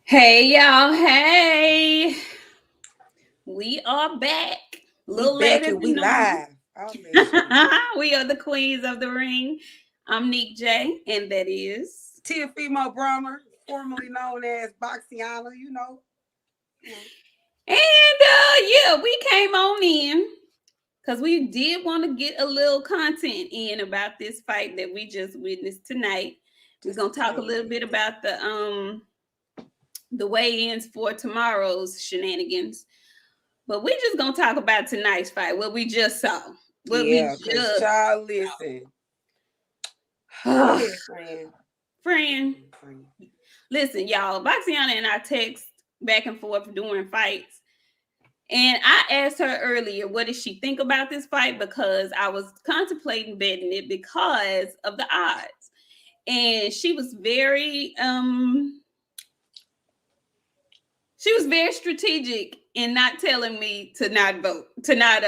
Hey y'all, hey. We are back. A We little back later and we than normal. live. All that shit. We are the queens of the ring. I'm Nik J, and that is. Tia Female Brahmer, formerly known as BOXIANA, And yeah, we came on in because we did want to get a little content in about this fight that we just witnessed tonight. We're Just gonna a talk a tiny little bit bit. about the weigh-ins for tomorrow's shenanigans. But we just gonna talk about tonight's fight, what we just saw. What we Yeah, because just child, listen. Go saw. ahead, friend. Friend, Friend. listen, y'all. Boxiana and I text back and forth during fights. And I asked her earlier, what did she think about this fight? Because I was contemplating betting it because of the odds. And she was very strategic in not telling me to not vote, to not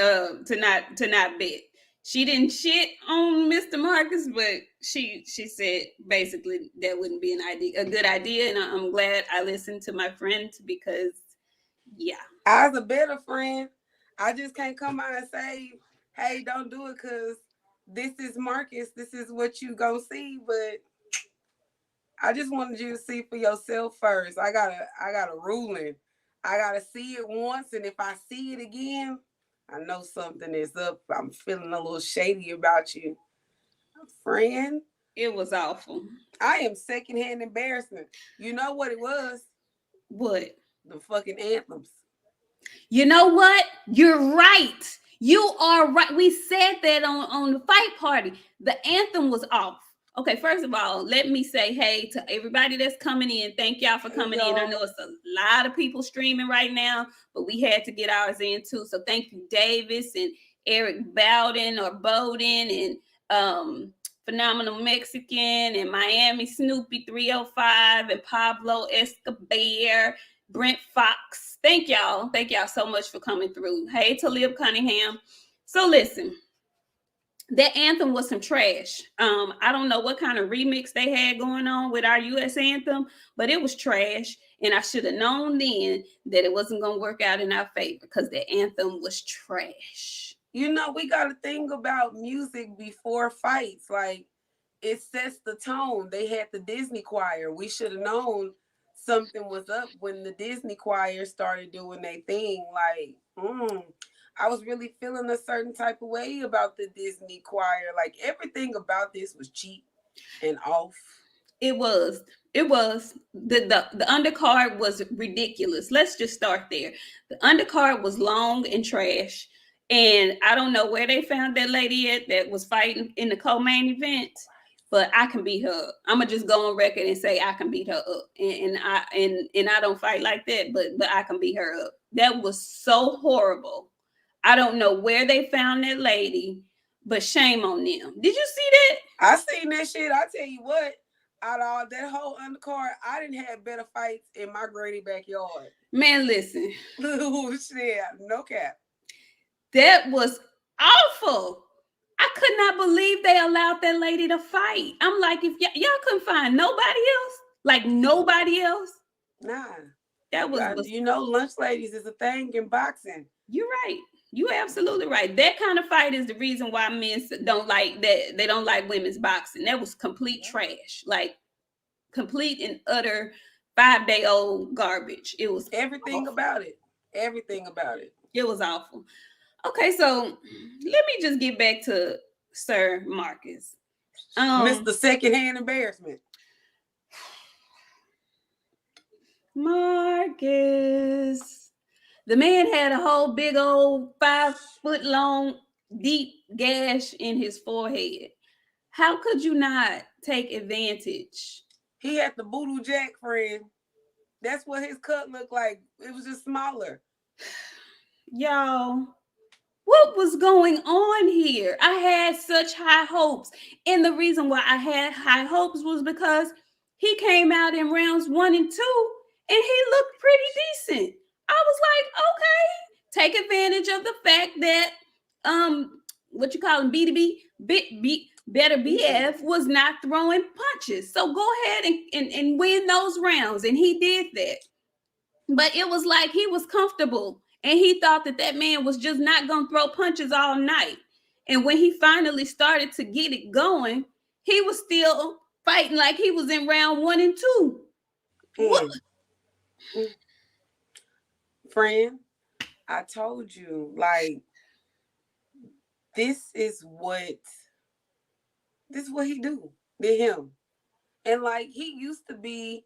bet. She didn't shit on Mr. Marcus, but she said basically that wouldn't be a good idea, and I'm glad I listened to my friend because yeah. I was a better friend. I just can't come out and say, hey, don't do it because this is Marcus. This is what you gonna see. But I just wanted you to see for yourself first. I got a ruling. I gotta see it once, and if I see it again, I know something is up. I'm feeling a little shady about you, friend. It was awful. I am secondhand embarrassment. You know what it was? What? The fucking anthems. You know what? You're right. You are right. We said that on the fight party. The anthem was off. Okay, first of all, let me say hey to everybody that's coming in. Thank y'all for Hey coming in. I y'all. know it's a lot of people streaming right now, but we had to get ours in too. So thank you, Davis and Eric Bowden or Bowden and Phenomenal Mexican and Miami Snoopy 305 and Pablo Escobar, Brent Fox. Thank y'all. Thank y'all so much for coming through. Hey to Liv Cunningham. So listen, that anthem was some trash. I don't know what kind of remix they had going on with our US anthem, but it was trash. And I should have known then that it wasn't gonna work out in our favor because the anthem was trash. You know, we got to think about music before fights. Like, it sets the tone. They had the Disney choir. We should have known something was up when the Disney choir started doing their thing. Like, I was really feeling a certain type of way about the Disney choir. Like, everything about this was cheap and off. It was. It was. The undercard was ridiculous. Let's just start there. The undercard was long and trash. And I don't know where they found that lady at that was fighting in the co-main event, but I can beat her up. I'm gonna just go on record and say I can beat her up. And I don't fight like that, but I can beat her up. That was so horrible. I don't know where they found that lady, but shame on them. Did you see that? I seen that shit. I tell you what, out of all that whole undercard, I didn't have better fights in my granny backyard. Man, listen. Shit, no cap. That was awful. I could not believe they allowed that lady to fight. I'm like, if y'all couldn't find nobody else, like nobody else, Nah. that was You know, lunch ladies is a thing in boxing. you're right. You absolutely right. That kind of fight is the reason why men don't like that. They don't like women's boxing. That was complete trash, like complete and utter 5-day old garbage. It was Everything awful. about it. Everything about it. It was awful. Okay, so let me just get back to Sir Marcus. Mr. Secondhand Embarrassment. Marcus. The man had a whole big old 5 foot long deep gash in his forehead. How could you not take advantage? He had the Voodoo Jack, friend. That's what his cut looked like. It was just smaller. Y'all, what was going on here? I had such high hopes. And the reason why I had high hopes was because he came out in rounds 1 and 2 and he looked pretty decent. I was like, okay, take advantage of the fact that what you call him, better BF was not throwing punches. So go ahead and win those rounds. And he did that. But it was like he was comfortable and he thought that that man was just not going to throw punches all night. And when he finally started to get it going, he was still fighting like he was in round 1 and 2. What? Mm. Friend, I told you, like, this is what he do to him. And like he used to be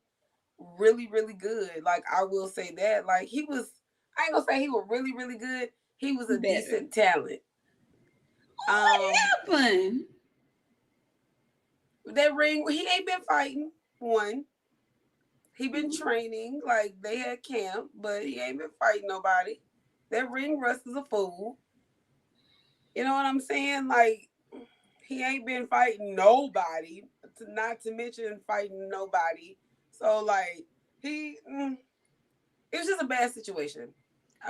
really, really good. Like I will say that. Like he was, I ain't gonna say he was really, really good. He was a Better. decent talent. What happened? That ring, he ain't been fighting. One, he been training. Like they had camp, but he ain't been fighting nobody. That ring rust is a fool. You know what I'm saying? Like he ain't been fighting nobody. Not to mention fighting nobody. So like he, it was just a bad situation.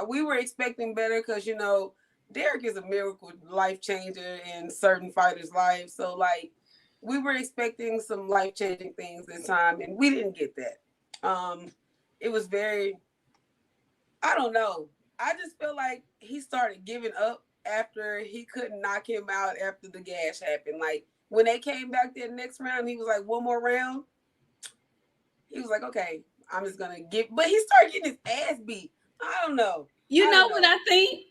We were expecting better because Derek is a miracle life changer in certain fighters' lives. So like we were expecting some life changing things this time, and we didn't get that. It was very, I don't know. I just feel like he started giving up after he couldn't knock him out after the gash happened. Like when they came back there next round, he was like, one more round. He was like, okay, I'm just gonna get. But he started getting his ass beat. I don't know. You know what I think?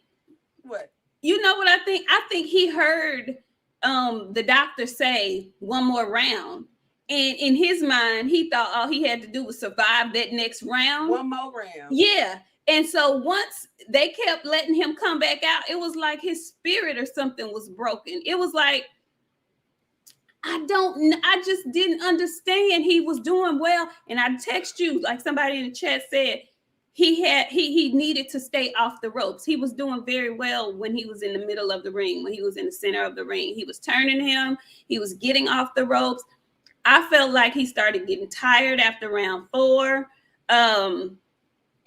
What? You know what I think? I think he heard the doctor say one more round. And in his mind, he thought all he had to do was survive that next round. One more round. Yeah. And so once they kept letting him come back out, it was like his spirit or something was broken. It was like, I just didn't understand. He was doing well. And I text you, like somebody in the chat said, he needed to stay off the ropes. He was doing very well when he was in the middle of the ring, when he was in the center of the ring. He was turning him, he was getting off the ropes. I felt like he started getting tired after round 4.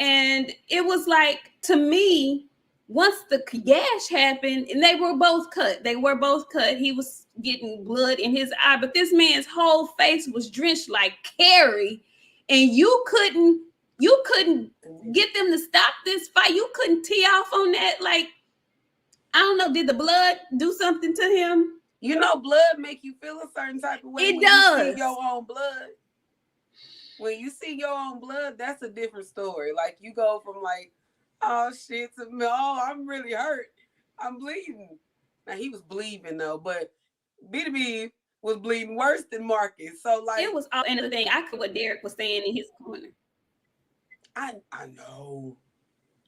And it was like, to me, once the gash happened, and they were both cut. He was getting blood in his eye, but this man's whole face was drenched like Carrie, and you couldn't get them to stop this fight. You couldn't tee off on that. Like, I don't know, did the blood do something to him? Blood make you feel a certain type of way. It does. You see your own blood. When you see your own blood, that's a different story. Like you go from like, oh shit, to oh, I'm really hurt. I'm bleeding. Now he was bleeding though, but BB was bleeding worse than Marcus. So like it was all another thing. I could what Derek was saying in his corner. I know.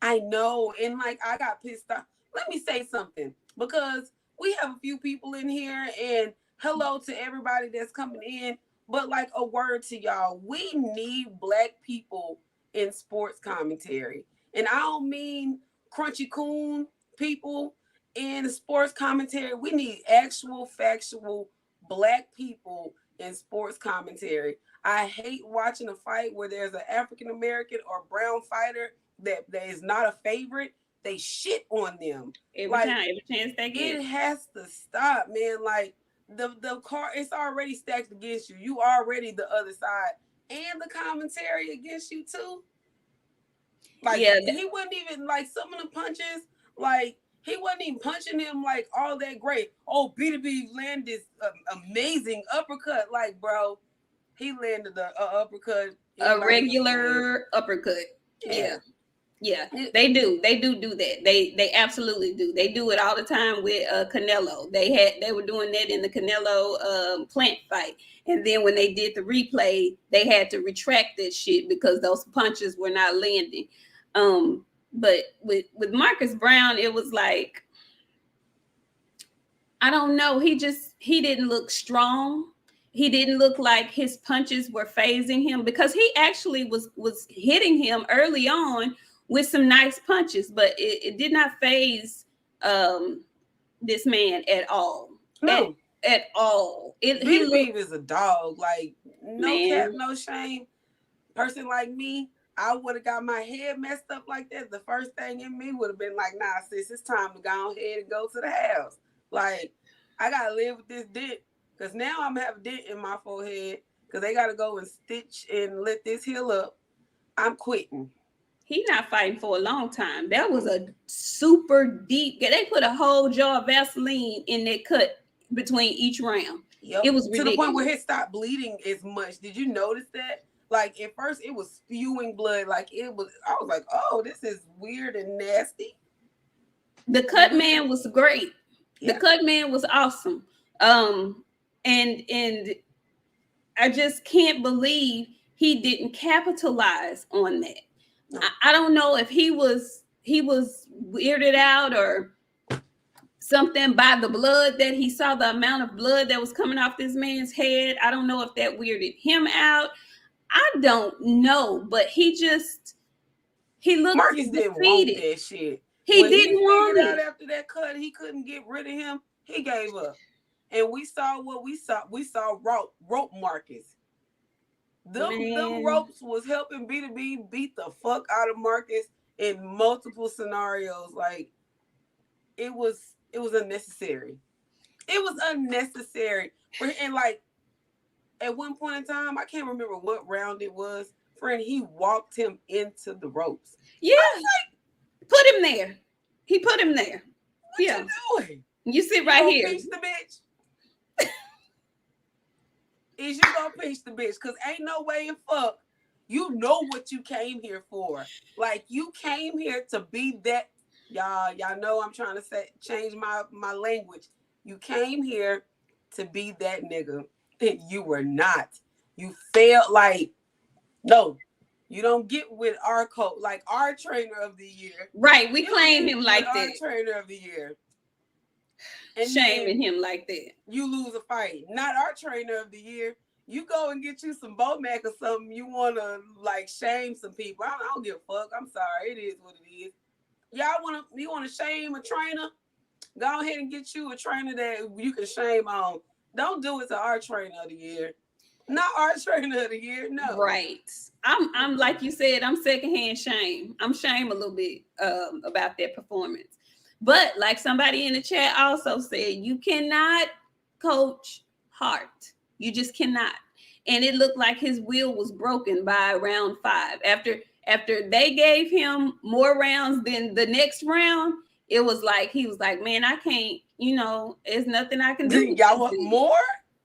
And like I got pissed off. Let me say something, because we have a few people in here, and hello to everybody that's coming in. But like a word to y'all, we need Black people in sports commentary. And I don't mean crunchy coon people in sports commentary. We need actual factual Black people in sports commentary. I hate watching a fight where there's an African American or brown fighter that is not a favorite. They shit on them every chance they get. It has to stop, man. Like the car, it's already stacked against you. You already the other side, and the commentary against you too. Like he wasn't even like some of the punches. Like he wasn't even punching him like all that great. Oh, BB landed this amazing uppercut. Like, bro, he landed the uppercut. A regular uppercut. Yeah, they do that. They absolutely do. They do it all the time with Canelo. They were doing that in the Canelo Plant fight, and then when they did the replay, they had to retract that shit because those punches were not landing. But with Marcus Brown, it was like, I don't know. He didn't look strong. He didn't look like his punches were phasing him, because he actually was hitting him early on with some nice punches, but it did not phase this man at all. No. At all. He is a dog. Like, no cap, no shame. Person like me, I would have got my head messed up like that. The first thing in me would have been like, nah, sis, it's time to go ahead and go to the house. Like, I got to live with this dent, because now I'm going to have a dent in my forehead, because they got to go and stitch and let this heal up. I'm quitting. He not fighting for a long time. That was a super deep. They put a whole jar of Vaseline in that cut between each round. Yep. It was to ridiculous. the point where he stopped bleeding as much. Did you notice that? Like at first it was spewing blood. Like it was. I was like, oh, this is weird and nasty. The cut man was great. Yeah. The cut man was awesome. And I just can't believe he didn't capitalize on that. No. I don't know if he was weirded out or something by the blood that he saw, the amount of blood that was coming off this man's head. I don't know if that weirded him out. I don't know, but he looked Marcus didn't want that shit. He didn't want it. Out after that cut, he couldn't get rid of him. He gave up. And we saw what we saw. We saw rope Marcus. Them ropes was helping B2B beat the fuck out of Marcus in multiple scenarios. Like it was unnecessary. It was unnecessary. And like at one point in time, I can't remember what round it was. Friend, he walked him into the ropes. Yeah, like, put him there. He put him there. What you doing? You sit right here. Pinch the bitch. Is you gonna pinch the bitch? Cause ain't no way in fuck. You know what you came here for. Like you came here to be that. Y'all know I'm trying to change my language. You came here to be that nigga. And you were not. You felt like, no, you don't get with our coach, like our trainer of the year. Right, we claim him like that. Our trainer of the year. And shaming him like that. You lose a fight. Not our trainer of the year. You go and get you some Bomac or something. You want to like shame some people. I don't give a fuck. I'm sorry. It is what it is. You want to shame a trainer? Go ahead and get you a trainer that you can shame on. Don't do it to our trainer of the year. Not our trainer of the year. No. Right. I'm like you said, I'm secondhand shame. I'm shame a little bit about that performance. But like somebody in the chat also said, you cannot coach heart. You just cannot. And it looked like his will was broken by round 5. After they gave him more rounds than the next round, it was like he was like, man, I can't, there's nothing I can do. Y'all want more?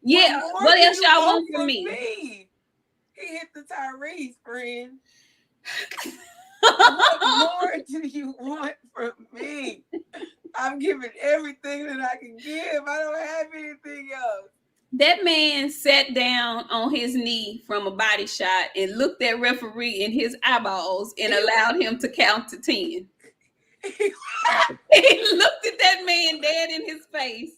Yeah. What else y'all want from me? He hit the Tyrese, friend. What more do you want from me? I'm giving everything that I can give. I don't have anything else. That man sat down on his knee from a body shot and looked at referee in his eyeballs and allowed him to count to 10. He looked at that man dead in his face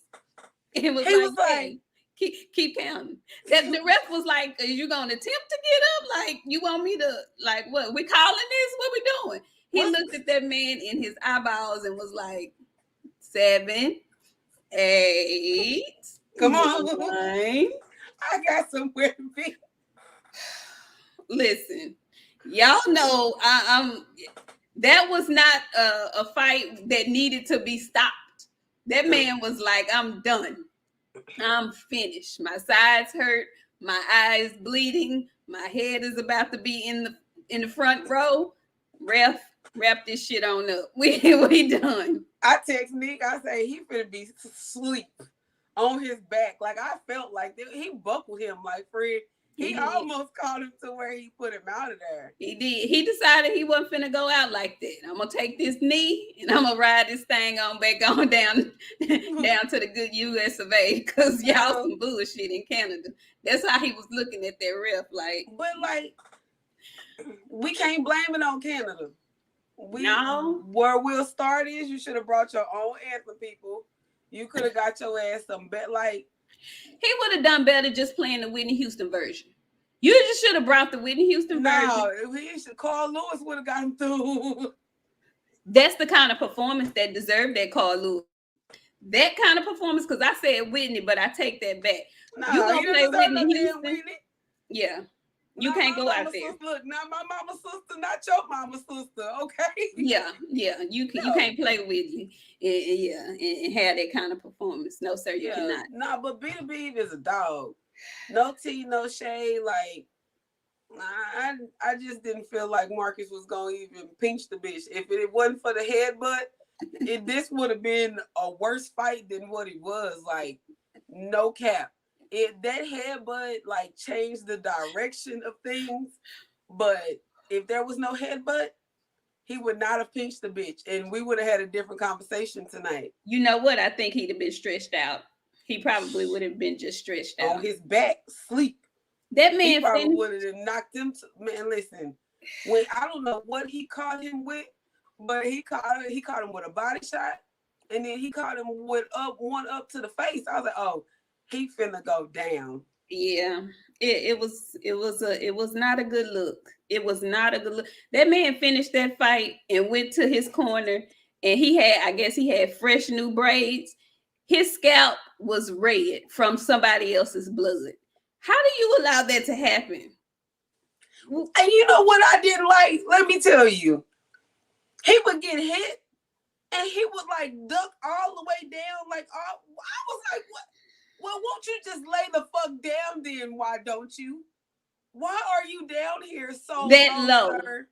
and was like, keep counting. That the ref was like, are you gonna attempt to get up? Like, you want me to, like, what? We calling this? What we doing? He looked at that man in his eyeballs and was like, 7, 8. Come on. 9. I got somewhere to be. Listen, y'all know that was not a fight that needed to be stopped. That man was like, I'm done. I'm finished. My sides hurt. My eyes bleeding. My head is about to be in the front row. Ref, wrap this shit on up. We done. I text Nick. I say he finna be asleep on his back. Like I felt like he buckled him. Like Fred, he almost caught him to where he put him out of there. He did. He decided he wasn't finna go out like that. I'm gonna take this knee and I'm gonna ride this thing on back on down to the good US of A, because y'all some bullshit in Canada. That's how he was looking at that ref. Like, but like, we can't blame it on Canada. Where we'll start is you should have brought your own anthem, people. You could have got your ass some bet. Like, he would have done better just playing the Whitney Houston version. You just should have brought the Whitney Houston version. No, Carl Lewis would have got him through. That's the kind of performance that deserved that Carl Lewis. That kind of performance, because I said Whitney, but I take that back. No, you gonna play Whitney Houston? Whitney. Yeah. You can't go out there. Look, not my mama's sister, not your mama's sister, okay? Yeah. You can't play with you, and have that kind of performance. No, sir, you cannot. No, but B2B is a dog. No tea, no shade. Like, I just didn't feel like Marcus was gonna even pinch the bitch. If it wasn't for the headbutt, this would have been a worse fight than what it was. Like, no cap. That headbutt like changed the direction of things. But if there was no headbutt, he would not have pinched the bitch, and we would have had a different conversation tonight. You know what? I think he'd have been stretched out. He probably would have been just stretched out on his back, sleep. That man he probably would have knocked him. Man, listen, when I don't know what he caught him with, but he caught him with a body shot, and then he caught him with one up to the face. I was like, oh, he finna go down. Yeah, it was not a good look. It was not a good look. That man finished that fight and went to his corner, and I guess he had fresh new braids. His scalp was red from somebody else's blood. How do you allow that to happen? And you know what I didn't like? Let me tell you. He would get hit, and he would like duck all the way down. Like, I was like, what? Well, won't you just lay the fuck down then? Why don't you? Why are you down here so low? Sir?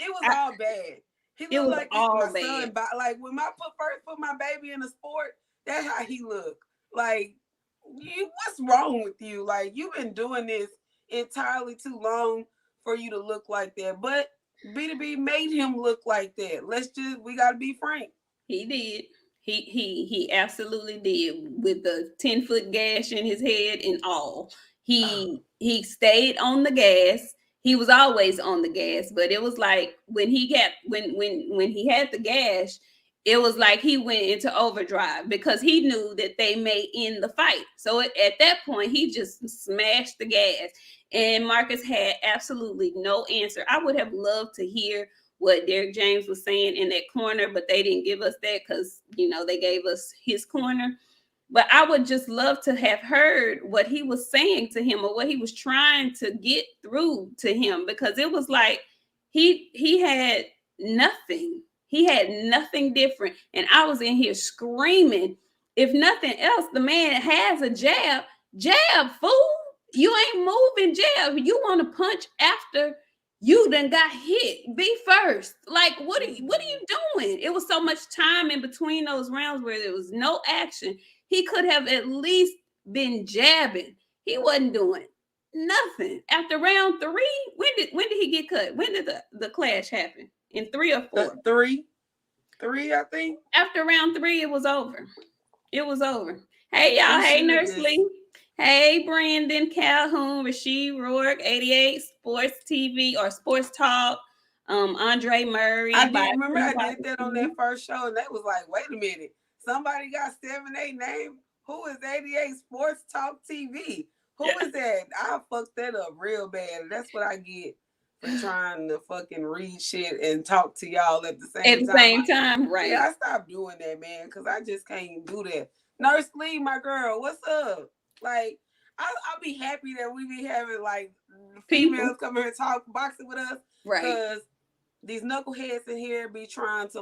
It was all bad. He looked like my son. Like when I first put my baby in a sport, that's how he looked. Like, what's wrong with you? Like, you've been doing this entirely too long for you to look like that. But B2B made him look like that. We gotta be frank. He did. He absolutely did, with the 10-foot gash in his head and all. He stayed on the gas. He was always on the gas, but it was like when he had the gash, it was like he went into overdrive because he knew that they may end the fight. So at that point, he just smashed the gas, and Marcus had absolutely no answer. I would have loved to hear what Derrick James was saying in that corner, but they didn't give us that because, they gave us his corner. But I would just love to have heard what he was saying to him or what he was trying to get through to him, because it was like he had nothing. He had nothing different. And I was in here screaming. If nothing else, the man has a jab. Jab, fool. You ain't moving, jab. You want to punch after you done got hit. Be first. Like, what are you doing? It was so much time in between those rounds where there was no action. He could have at least been jabbing. He wasn't doing nothing. After round 3, when did he get cut? When did the clash happen? In 3 or 4? 3, I think. After round 3, it was over. It was over. Hey, y'all. Hey, Nurse Lee. Hey, Brandon, Calhoun, Rasheed Rourke, 88 Sports TV or Sports Talk, Andre Murray. I remember I did that on that first show, and that was like, wait a minute. Somebody got 7-8 name. Who is 88 Sports Talk TV? Who is that? I fucked that up real bad. That's what I get for trying to fucking read shit and talk to y'all at the same time. Right. Yeah, I stopped doing that, man, because I just can't do that. Nurse Lee, my girl, what's up? Like, I'll be happy that we be having like females come here and talk boxing with us. Right. Because these knuckleheads in here be trying to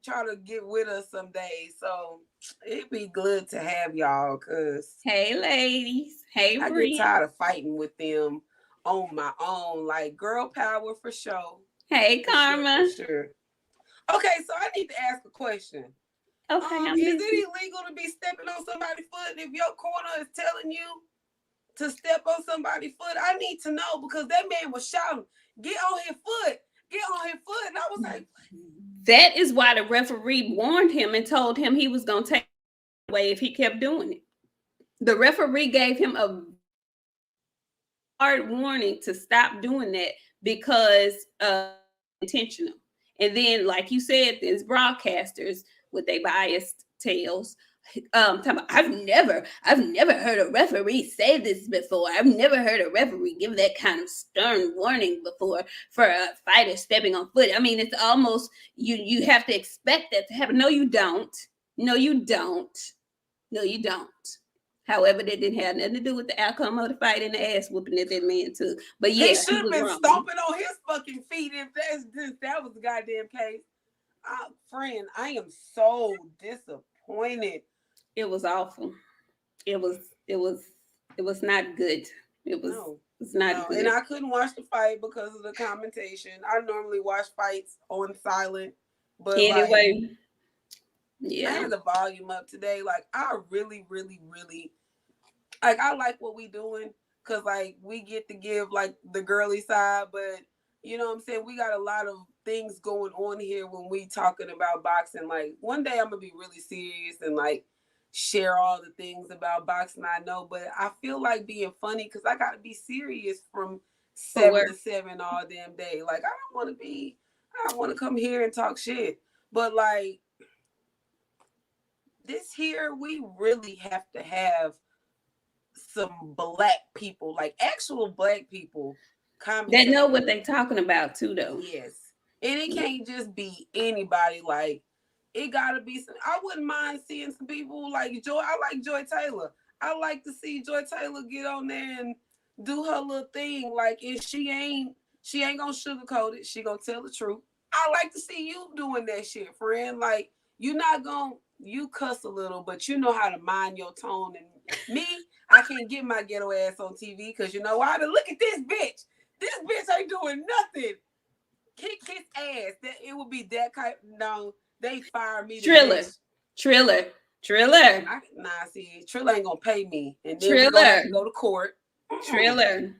try to get with us some days. So it'd be good to have y'all, cause hey ladies. Hey, I get tired of fighting with them on my own. Like, girl power for sure. Hey, Karma. For sure. Okay, so I need to ask a question. Okay. Is it illegal to be stepping on somebody's foot if your corner is telling you to step on somebody's foot? I need to know, because that man was shouting, "Get on his foot, get on his foot," and I was like, that is why the referee warned him and told him he was going to take it away if he kept doing it. The referee gave him a hard warning to stop doing that because intentional. And then, like you said, there's broadcasters with their biased tales. I've never heard a referee say this before. I've never heard a referee give that kind of stern warning before for a fighter stepping on foot. I mean, it's almost you have to expect that to happen. No, you don't. No, you don't. No, you don't. However, that didn't have nothing to do with the outcome of the fight and the ass whooping that man took. But yeah, he should have been stomping on his fucking feet if that was the goddamn case. Friend, I am so disappointed. It was awful. It was It was not good. It was. No. It's not No, good. and I couldn't watch the fight because of the commentation. I normally watch fights on silent, but like Anyway, I yeah. had the volume up today. Like I really, really, really like I like what we doing because like we get to give like the girly side, but you know what I'm saying, we got a lot of things going on here when we talking about boxing. Like one day I'm gonna be really serious and like share all the things about boxing I know, but I feel like being funny because I gotta be serious from 7 to 7 all damn day. Like I don't want to come here and talk shit, but like this here we really have to have some black people, like actual black people, They commentate. know what they talking about too, though. Yes, and it can't just be anybody. Like it gotta be some. I wouldn't mind seeing some people like Joy. I like Joy Taylor. I like to see Joy Taylor get on there and do her little thing. Like if she ain't gonna sugarcoat it. She gonna tell the truth. I like to see you doing that shit, friend. Like you not gonna you cuss a little, but you know how to mind your tone. And me, I can't get my ghetto ass on TV because you know why? But look at this bitch. This bitch ain't doing nothing. Kick his ass. That it would be that kind. No, they fire me. Triller. See, Triller ain't gonna pay me, and then we gonna have to go to court. Triller ain't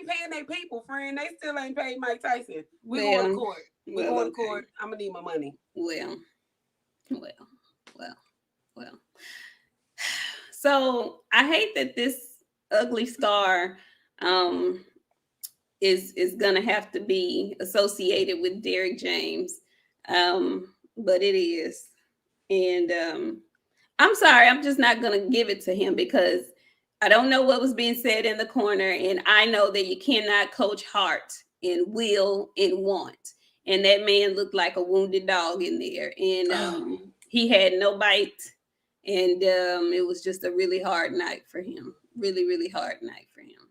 paying their people, friend. They still ain't paid Mike Tyson. We going to court. We going to court. I'm gonna need my money. Well. So I hate that this ugly scar is gonna have to be associated with Derrick James, but it is, and I'm sorry, I'm just not gonna give it to him because I don't know what was being said in the corner, and I know that you cannot coach heart and will and want, and that man looked like a wounded dog in there, and he had no bite. And it was just a really hard night for him. Really, really hard night for him.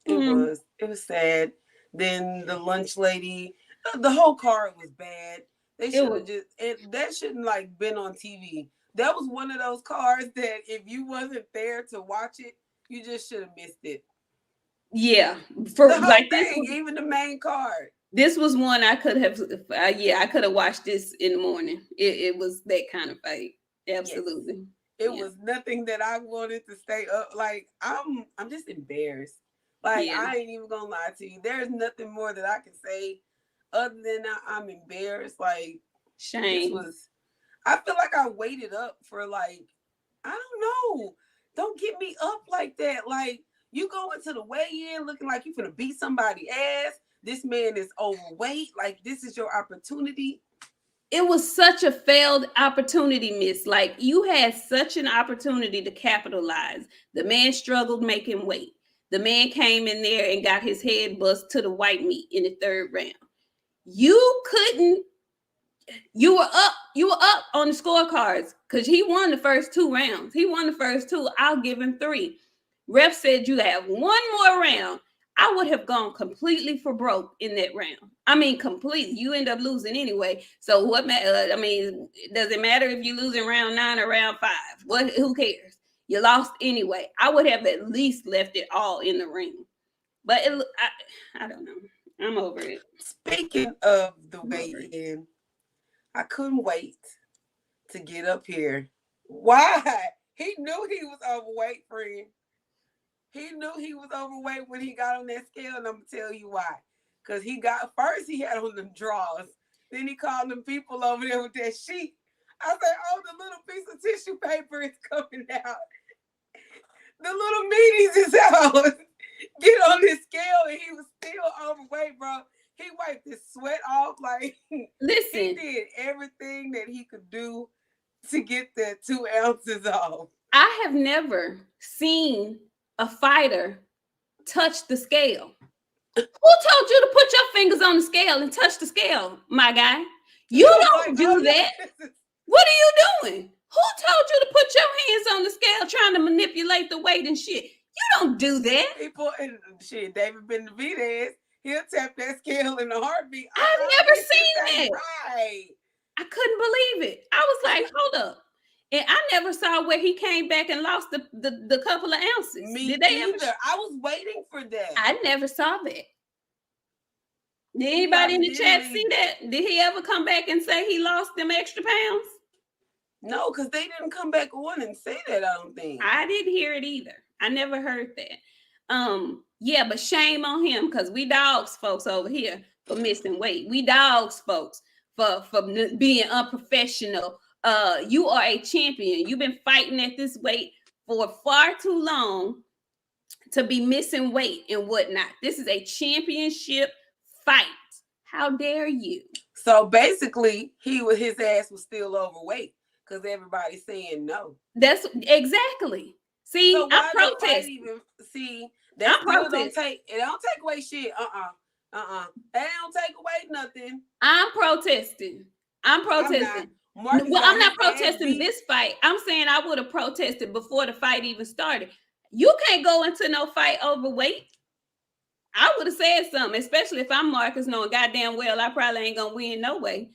It was sad. Then the lunch lady, the whole card was bad. They should have that shouldn't like been on TV. That was one of those cards that if you wasn't there to watch it, you just should have missed it. Yeah, for the whole like thing, even the main card. This was one I could have. I could have watched this in the morning. It was that kind of fight. Absolutely. Yes. It was nothing that I wanted to stay up. Like I'm just embarrassed. Like I ain't even gonna lie to you. There's nothing more that I can say other than I'm embarrassed. Like shame. I feel like I waited up for like I don't know. Don't get me up like that. Like you go into the weigh-in looking like you finna beat somebody's ass. This man is overweight. Like this is your opportunity. It was such a failed opportunity miss. Like you had such an opportunity to capitalize. The man struggled making weight. The man came in there and got his head bust to the white meat in the third round. You couldn't. You were up on the scorecards because he won the first 2 rounds. He won the first 2. I'll give him 3. Ref said you have 1 more round. I would have gone completely for broke in that round. I mean, completely. You end up losing anyway. So what matter? I mean, does it matter if you lose in round 9 or round 5? What? Who cares? You lost anyway. I would have at least left it all in the ring. But I don't know. I'm over it. Speaking of the weigh-in, I couldn't wait to get up here. Why? He knew he was overweight, friend. He knew he was overweight when he got on that scale, and I'm going to tell you why. Because he had on them drawers. Then he called them people over there with that sheet. I said, oh, the little piece of tissue paper is coming out. The little meaties is out. Get on this scale, and he was still overweight, bro. He wiped his sweat off. Like, listen, he did everything that he could do to get that 2 ounces off. I have never seen a fighter touch the scale. Who told you to put your fingers on the scale and touch the scale, my guy? You don't do that. What are you doing? Who told you to put your hands on the scale trying to manipulate the weight and shit? You don't do that. People and shit, David Benavidez, he'll tap that scale in a heartbeat. I've never seen that. Right. I couldn't believe it. I was like, hold up. And I never saw where he came back and lost the couple of ounces. Me Did they either. ever? I was waiting for that. I never saw that. Did anybody in the chat see that? Did he ever come back and say he lost them extra pounds? No, because they didn't come back on and say that, I don't think. I didn't hear it either. I never heard that. Yeah, but shame on him because we dogs folks over here for missing weight. We dogs folks for being unprofessional. You are a champion. You've been fighting at this weight for far too long to be missing weight and whatnot. This is a championship fight. How dare you? So basically, his ass was still overweight because everybody's saying no. That's exactly. See, so I protest. That still don't take away shit. That don't take away nothing. I'm protesting. I'm not protesting this fight. I'm saying I would have protested before the fight even started. You can't go into no fight overweight. I would have said something, especially if I'm Marcus, knowing goddamn well I probably ain't gonna win no way.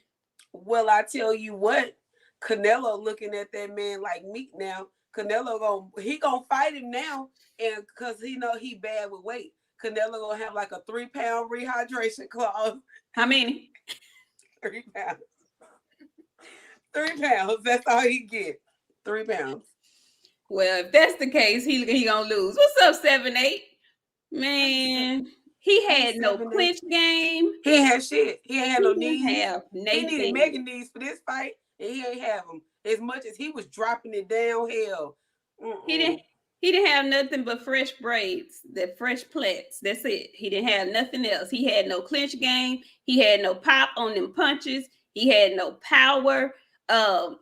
Well, I tell you what, Canelo looking at that man like meat now. Canelo gonna fight him now, and because he know he bad with weight. Canelo gonna have like a 3-pound rehydration clause. How many? 3 pounds. 3 pounds. That's all he get. 3 pounds. Well, if that's the case, he gonna lose. What's up, 7-8? Man, he had no clinch game. He ain't had shit. He ain't had no knees. He needed mega knees for this fight, and he ain't have them. As much as he was dropping it downhill. He didn't have nothing but fresh braids, that fresh plaits. That's it. He didn't have nothing else. He had no clinch game. He had no pop on them punches. He had no power.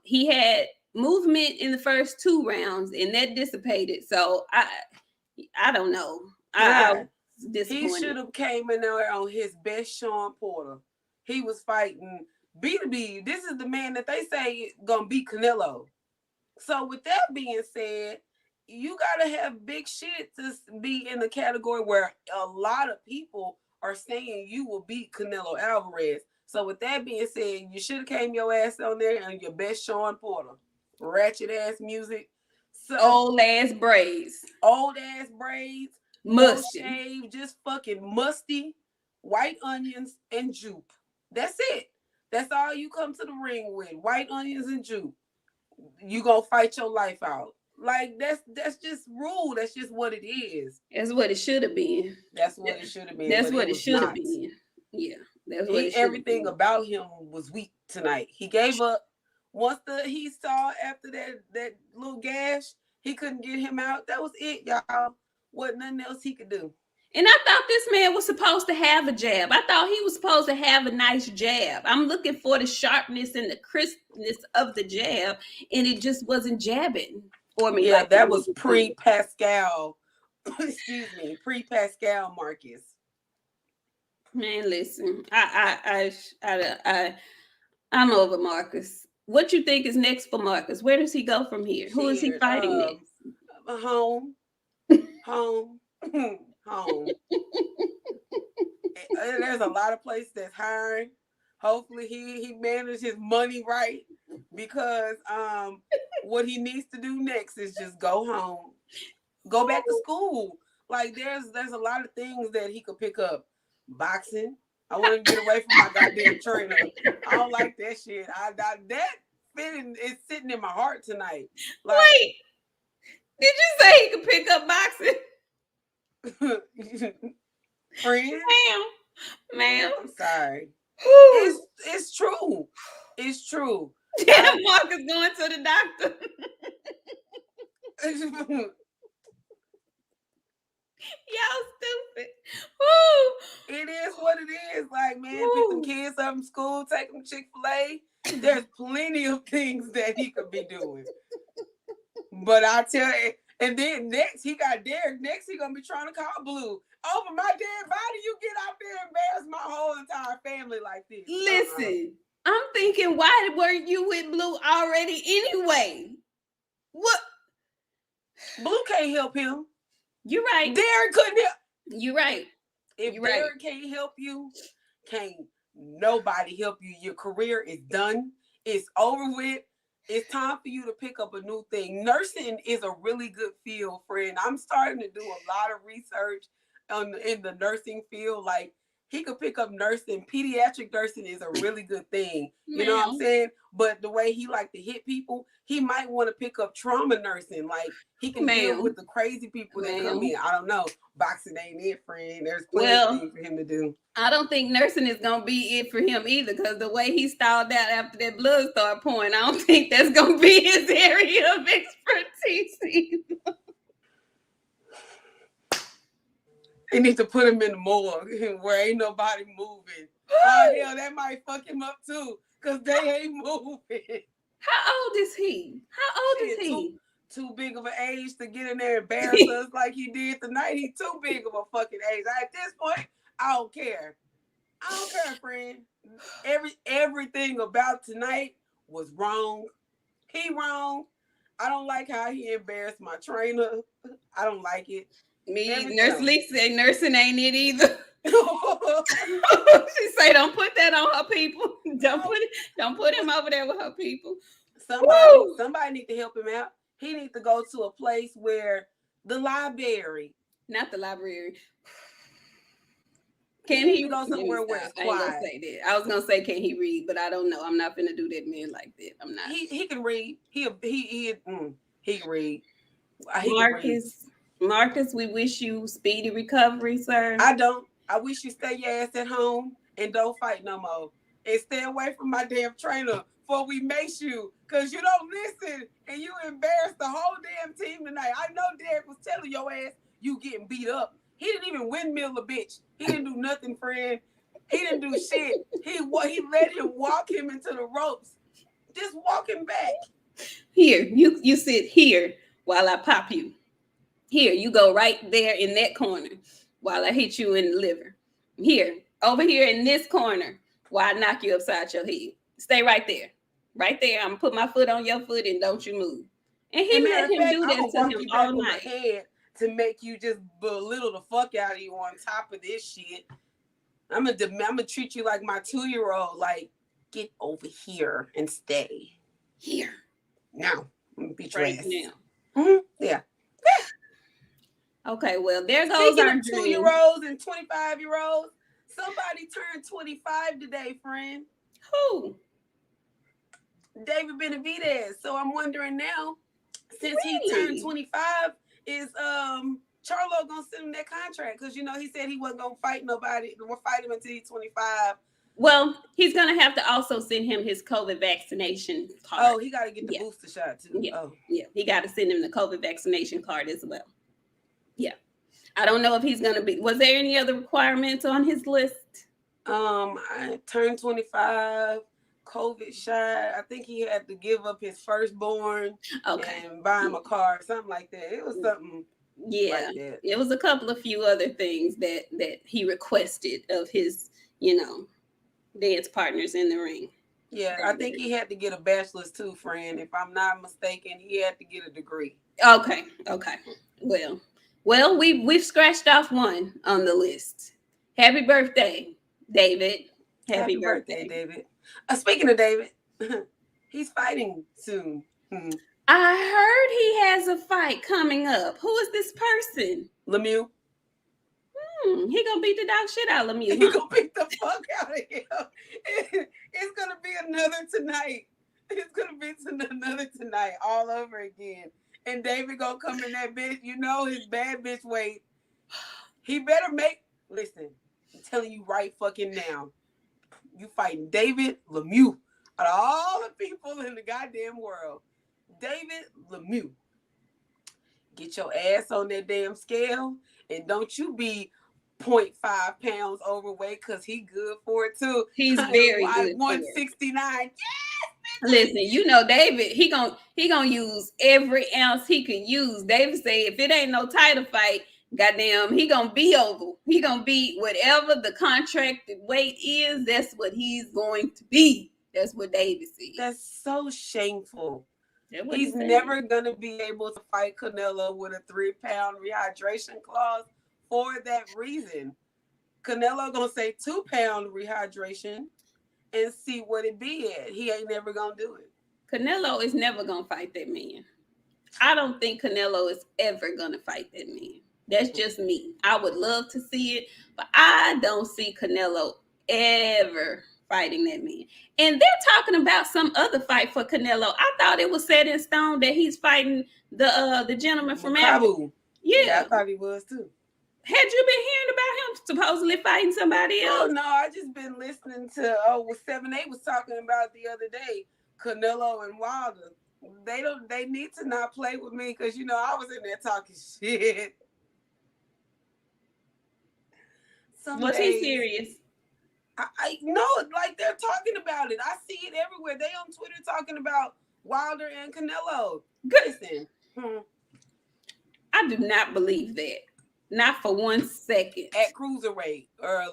He had movement in the first 2 rounds, and that dissipated. So I don't know. I he should have came in there on his best Sean Porter. He was fighting B2B. This is the man that they say gonna beat Canelo. So with that being said, you gotta have big shit to be in the category where a lot of people are saying you will beat Canelo Alvarez. So with that being said, you should have came your ass on there on your best Sean Porter. Ratchet ass music. So, old ass braids. Musty. No shave, just fucking musty, white onions and jupe. That's it. That's all you come to the ring with. White onions and jupe. You gonna fight your life out. Like that's just rule. That's just what it is. That's what it should have been. That's what it should have been. That's what it should have been. Yeah. That's what everything about him was weak tonight. He gave up. Once he saw after that little gash, he couldn't get him out. That was it, y'all. Wasn't nothing else he could do. And I thought this man was supposed to have a jab. I thought he was supposed to have a nice jab. I'm looking for the sharpness and the crispness of the jab, and it just wasn't jabbing for me. Yeah, like that was pre-Pascal. Excuse me, pre-Pascal Marcus. Man, listen, I'm over Marcus. What you think is next for Marcus? Where does he go from here? Who is he fighting next? Home. There's a lot of places that's hiring. Hopefully he managed his money right, because what he needs to do next is just go home, go back to school. Like there's a lot of things that he could pick up. Boxing. I want to get away from my goddamn trainer. I don't like that shit. That feeling is sitting in my heart tonight. Like, wait, did you say he could pick up boxing? Friend? Ma'am. I'm sorry. It's true. It's true. Yeah, Marcus going to the doctor. Y'all stupid. Woo. It is what it is. Like, man, pick them kids up from school, take them Chick-fil-A. There's plenty of things that he could be doing. But I tell you, and then next he got Derek. Next he gonna be trying to call Blue over my dead body. You get out there and embarrass my whole entire family like this. Listen, I'm thinking, why weren't you with Blue already anyway? What? Blue can't help him. You're right. Derek couldn't help. You're right. If Derek can't help you, can't nobody help you. Your career is done. It's over with. It's time for you to pick up a new thing. Nursing is a really good field, friend. I'm starting to do a lot of research in the nursing field. Like, he could pick up nursing. Pediatric nursing is a really good thing. You know what I'm saying? But the way he like to hit people, he might want to pick up trauma nursing. Like, he can deal with the crazy people that come in. I don't know. Boxing ain't it, friend. There's plenty of things for him to do. I don't think nursing is going to be it for him either, because the way he stalled out after that blood started pouring, I don't think that's going to be his area of expertise either. They need to put him in the morgue where ain't nobody moving. Oh, hell, that might fuck him up too, because they ain't moving. How old is he? How old is he? Too big of an age to get in there and embarrass us like he did tonight. He too big of a fucking age. At this point, I don't care. I don't care, friend. Everything about tonight was wrong. He wrong. I don't like how he embarrassed my trainer. I don't like it. Nurse Lee said nursing ain't it either. She say don't put that on her people. Don't put him over there with her people. Somebody need to help him out. He needs to go to a place where the library. Not the library. Can he go somewhere where it's quiet? I ain't gonna say that. I was gonna say can he read, but I don't know. I'm not gonna do that man like that. I'm not. He can read. He can read. Marcus, we wish you speedy recovery, sir. I don't. I wish you stay your ass at home and don't fight no more. And stay away from my damn trainer before we mace you. Because you don't listen and you embarrassed the whole damn team tonight. I know Derek was telling your ass you getting beat up. He didn't even windmill a bitch. He didn't do nothing, friend. He didn't do shit. He let him walk him into the ropes. Just walk him back. Here, you sit here while I pop you. Here, you go right there in that corner while I hit you in the liver. Here, over here in this corner while I knock you upside your head. Stay right there. Right there. I'm going to put my foot on your foot and don't you move. And he let him do that to him all night. Head to make you just belittle the fuck out of you on top of this shit. I'm gonna treat you like my 2-year-old. Like, get over here and stay. Here. Now. I'm gonna beat your ass. Now. Mm-hmm. Yeah. Okay, well, there goes our 2-year-olds and 25-year-olds. Somebody turned 25 today, friend. Who? David Benavidez. So I'm wondering now, since he turned 25, is Charlo gonna send him that contract? Because he said he wasn't gonna fight nobody. We'll fight him until he's 25. Well, he's gonna have to also send him his COVID vaccination card. Oh, he got to get the booster shot too. Yeah, he got to send him the COVID vaccination card as well. Yeah, I don't know if he's gonna be. Was there any other requirements on his list? I turned 25. COVID shot. I think he had to give up his firstborn. Okay. And buy him a car, something like that. It was something. Yeah, like that. It was a couple of few other things that he requested of his, dance partners in the ring. Yeah, I think he had to get a bachelor's too, friend. If I'm not mistaken, he had to get a degree. Okay. Well, we've scratched off one on the list. Happy birthday, David. Happy birthday, David. Speaking of David, he's fighting soon. I heard he has a fight coming up. Who is this person? Lemieux. He gonna beat the dog shit out of Lemieux. He gonna beat the fuck out of him. It's gonna be another tonight. It's gonna be another tonight all over again. And David gonna come in that bitch. His bad bitch weight. He better listen. I'm telling you right fucking now. You fighting David Lemieux. Out of all the people in the goddamn world, David Lemieux. Get your ass on that damn scale, and don't you be 0.5 pounds overweight, because he good for it too. He's very good. 169. Yes. Listen, David, he gonna use every ounce he can use. David say if it ain't no title fight, goddamn, he gonna be over. He gonna be whatever the contracted weight is. That's what he's going to be. That's what David said. That's so shameful. He's never gonna be able to fight Canelo with a 3-pound rehydration clause for that reason. Canelo gonna say 2-pound rehydration and see what it be at. He ain't never gonna do it. Canelo is never gonna fight that man. I don't think Canelo is ever gonna fight that man. That's just me. I would love to see it, but I don't see Canelo ever fighting that man. And they're talking about some other fight for Canelo. I thought it was set in stone that he's fighting the gentleman from Kabu. Yeah, I thought he was too. Had you been hearing about him supposedly fighting somebody else? Oh no, I just been listening to 7A was talking about the other day, Canelo and Wilder. They need to not play with me because I was in there talking shit. Was he serious? I know, like they're talking about it. I see it everywhere. They on Twitter talking about Wilder and Canelo. Listen, I do not believe that. Not for 1 second. At cruiserweight or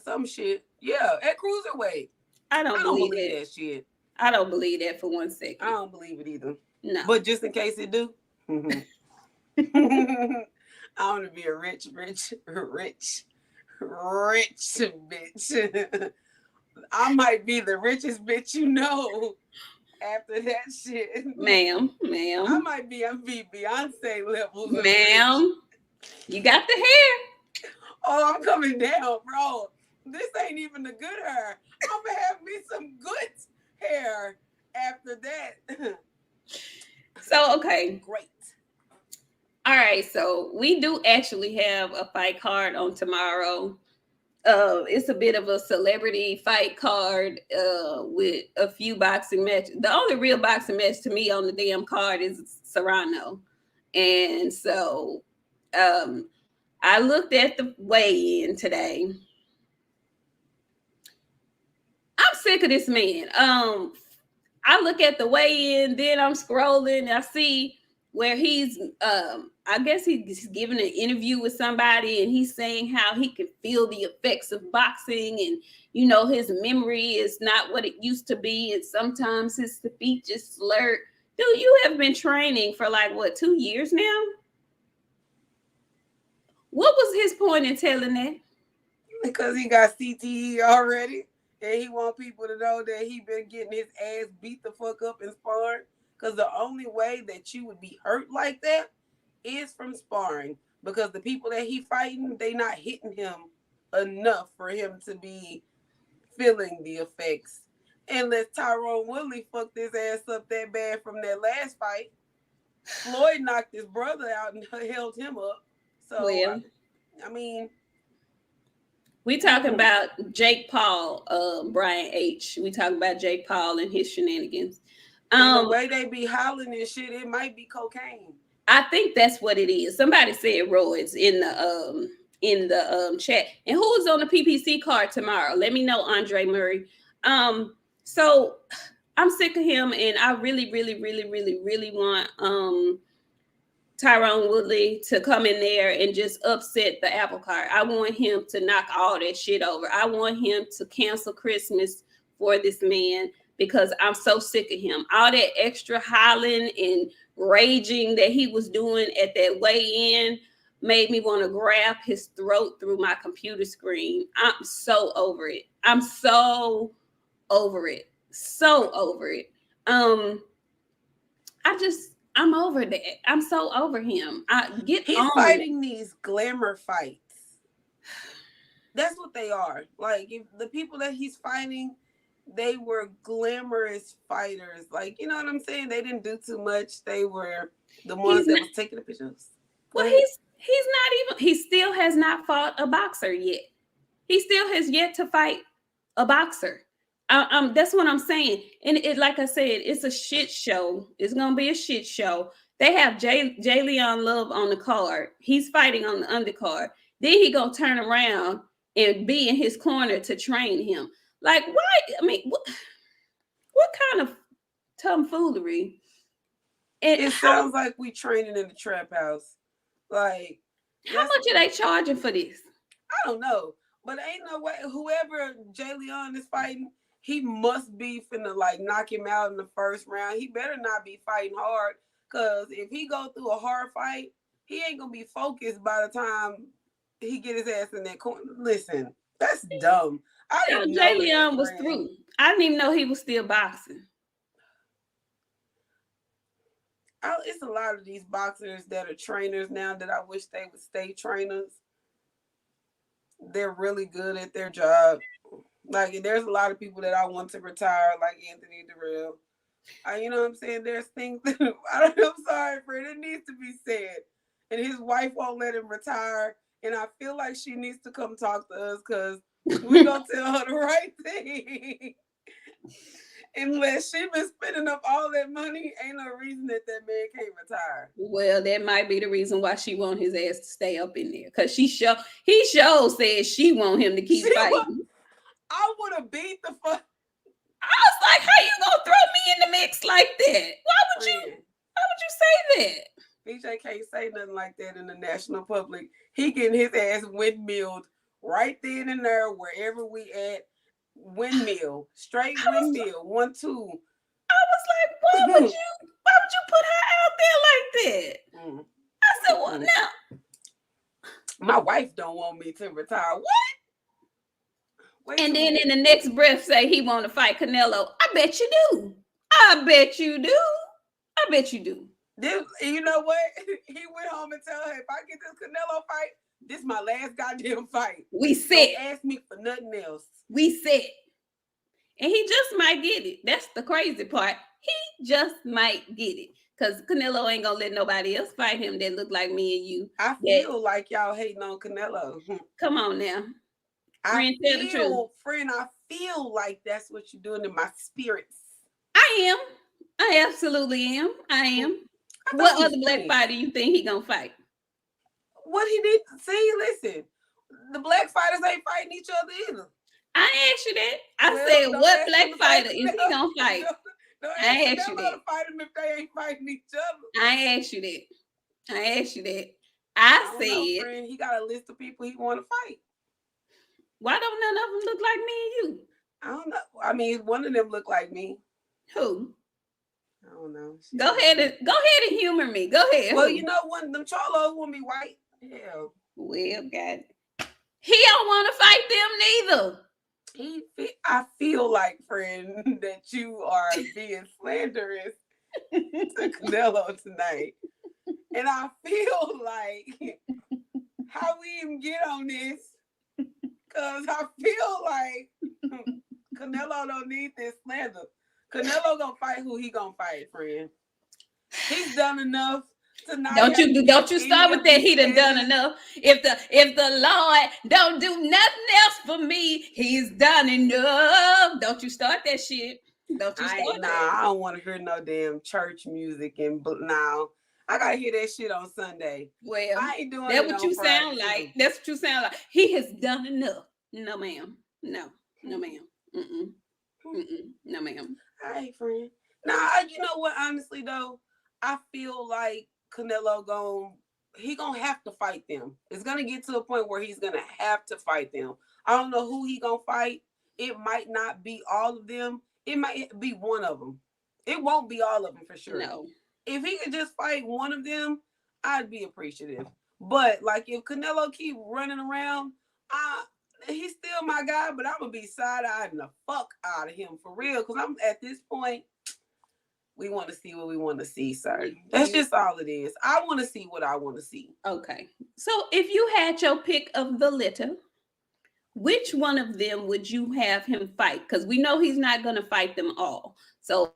some shit. Yeah, at cruiserweight. I don't believe that shit. I don't believe that for 1 second. I don't believe it either. No. But just in case it do. I want to be a rich bitch. I might be the richest bitch after that shit. Ma'am. I might be Beyonce levels. Ma'am. You got the hair. Oh, I'm coming down, bro. This ain't even the good hair. I'm going to have me some good hair after that. So, okay. Great. All right, so we do actually have a fight card on tomorrow. It's a bit of a celebrity fight card with a few boxing matches. The only real boxing match to me on the damn card is Serrano. And so I looked at the weigh-in today. I'm sick of this man. I look at the weigh-in, then I'm scrolling, and I see where he's I guess he's giving an interview with somebody, and he's saying how he can feel the effects of boxing, and his memory is not what it used to be, and sometimes his speech is slurred. Dude, you have been training for 2 years now? What was his point in telling that? Because he got CTE already, and he want people to know that he been getting his ass beat the fuck up in sparring. Because the only way that you would be hurt like that is from sparring. Because the people that he fighting, they not hitting him enough for him to be feeling the effects. Unless Tyrone Woodley fucked his ass up that bad from that last fight. Floyd knocked his brother out and held him up. So, well, I mean... We talking about Jake Paul, Brian H. We talking about Jake Paul and his shenanigans. The way they be hollering and shit, it might be cocaine. I think that's what it is. Somebody said roids in the chat. And who is on the PPC card tomorrow? Let me know, Andre Murray. So I'm sick of him, and I really, really, really, really, really want Tyrone Woodley to come in there and just upset the apple cart. I want him to knock all that shit over. I want him to cancel Christmas for this man because I'm so sick of him. All that extra hollering and raging that he was doing at that weigh-in made me want to grab his throat through my computer screen. I'm so over it. I'm so over it. So over it. I'm over that. I'm so over him. He's fighting these glamour fights. That's what they are. Like, if the people that he's fighting, they were glamorous fighters. Like, you know what I'm saying? They didn't do too much. They were the ones that was taking the pictures. Well, he's not even. He still has not fought a boxer yet. He still has yet to fight a boxer. That's what I'm saying. And it, like I said, it's a shit show. It's gonna be a shit show. They have Jalen Love on the card. He's fighting on the undercard. Then he gonna turn around and be in his corner to train him. Like, why? I mean, what kind of tomfoolery? And it sounds like we training in the trap house. Like, how much are they charging for this? I don't know, but ain't no way. Whoever Jalen is fighting, he must be finna knock him out in the first round. He better not be fighting hard, because if he go through a hard fight, he ain't gonna be focused by the time he get his ass in that corner. Listen, that's dumb. I didn't know Jalen was through. I didn't even know he was still boxing. It's a lot of these boxers that are trainers now that I wish they would stay trainers. They're really good at their job. Like, there's a lot of people that I want to retire, like Anthony Durrell. You know what I'm saying? There's things that I'm sorry, friend. It needs to be said. And his wife won't let him retire. And I feel like she needs to come talk to us because we gonna tell her the right thing. Unless she been spending up all that money, ain't no reason that man can't retire. Well, that might be the reason why she want his ass to stay up in there. Cause he said she want him to keep fighting. I would have beat the fuck. I was like, how you gonna throw me in the mix like that? Why would you say that? BJ can't say nothing like that in the national public. He getting his ass windmilled right then and there, wherever we at. Windmill, straight windmill, 1, 2. I was like, why would you put her out there like that? I said, well, now my wife don't want me to retire. What? And then in the next breath say he want to fight Canelo. I bet you do. I bet you do. I bet you do. You know what? He went home and tell her, if I get this Canelo fight, this is my last goddamn fight. We set. Don't ask me for nothing else. We set. And he just might get it. That's the crazy part. He just might get it. Because Canelo ain't going to let nobody else fight him that look like me and you. I feel like y'all hating on Canelo. Come on now. Friend, I feel like that's what you're doing in my spirits. I am. I absolutely am. I am. What other black fighter you think he gonna fight? What he did? See, listen, the black fighters ain't fighting each other either. I asked you that. I said, what black fighter is he gonna fight? I asked you that. Fight him if they ain't fighting each other. I asked you that. I said, know, friend, he got a list of people he want to fight. Why don't none of them look like me and you? I don't know. I mean, one of them look like me. Who? I don't know. Go ahead and humor me. Go ahead. Well, you know, one of them cholos want me white. Hell. Well, God. He don't want to fight them neither. I feel like, friend, that you are being slanderous to Canelo tonight. And I feel like, how we even get on this? Because I feel like Canelo don't need this slander. Canelo gonna fight who he gonna fight, friend. He's done enough tonight. Don't you start with that. He done enough. If the Lord don't do nothing else for me, he's done enough. Don't you start that shit. Don't you start that. I don't want to hear no damn church music and now. I gotta hear that shit on Sunday. Well, I ain't doing that's what you sound like. That's what you sound like. He has done enough. No, ma'am. No, ma'am. No, ma'am. Hey, friend. Nah, you know what? Honestly, though, I feel like Canelo gonna have to fight them. It's gonna get to a point where he's gonna have to fight them. I don't know who he gonna fight. It might not be all of them. It might be one of them. It won't be all of them for sure. No. If he could just fight one of them, I'd be appreciative. But like if Canelo keep running around, he's still my guy, but I'm gonna be side-eyeing the fuck out of him for real. Cause I'm at this point, we want to see what we want to see, sir. That's just all it is. I want to see what I want to see. Okay. So if you had your pick of the litter, which one of them would you have him fight? Because we know he's not gonna fight them all. So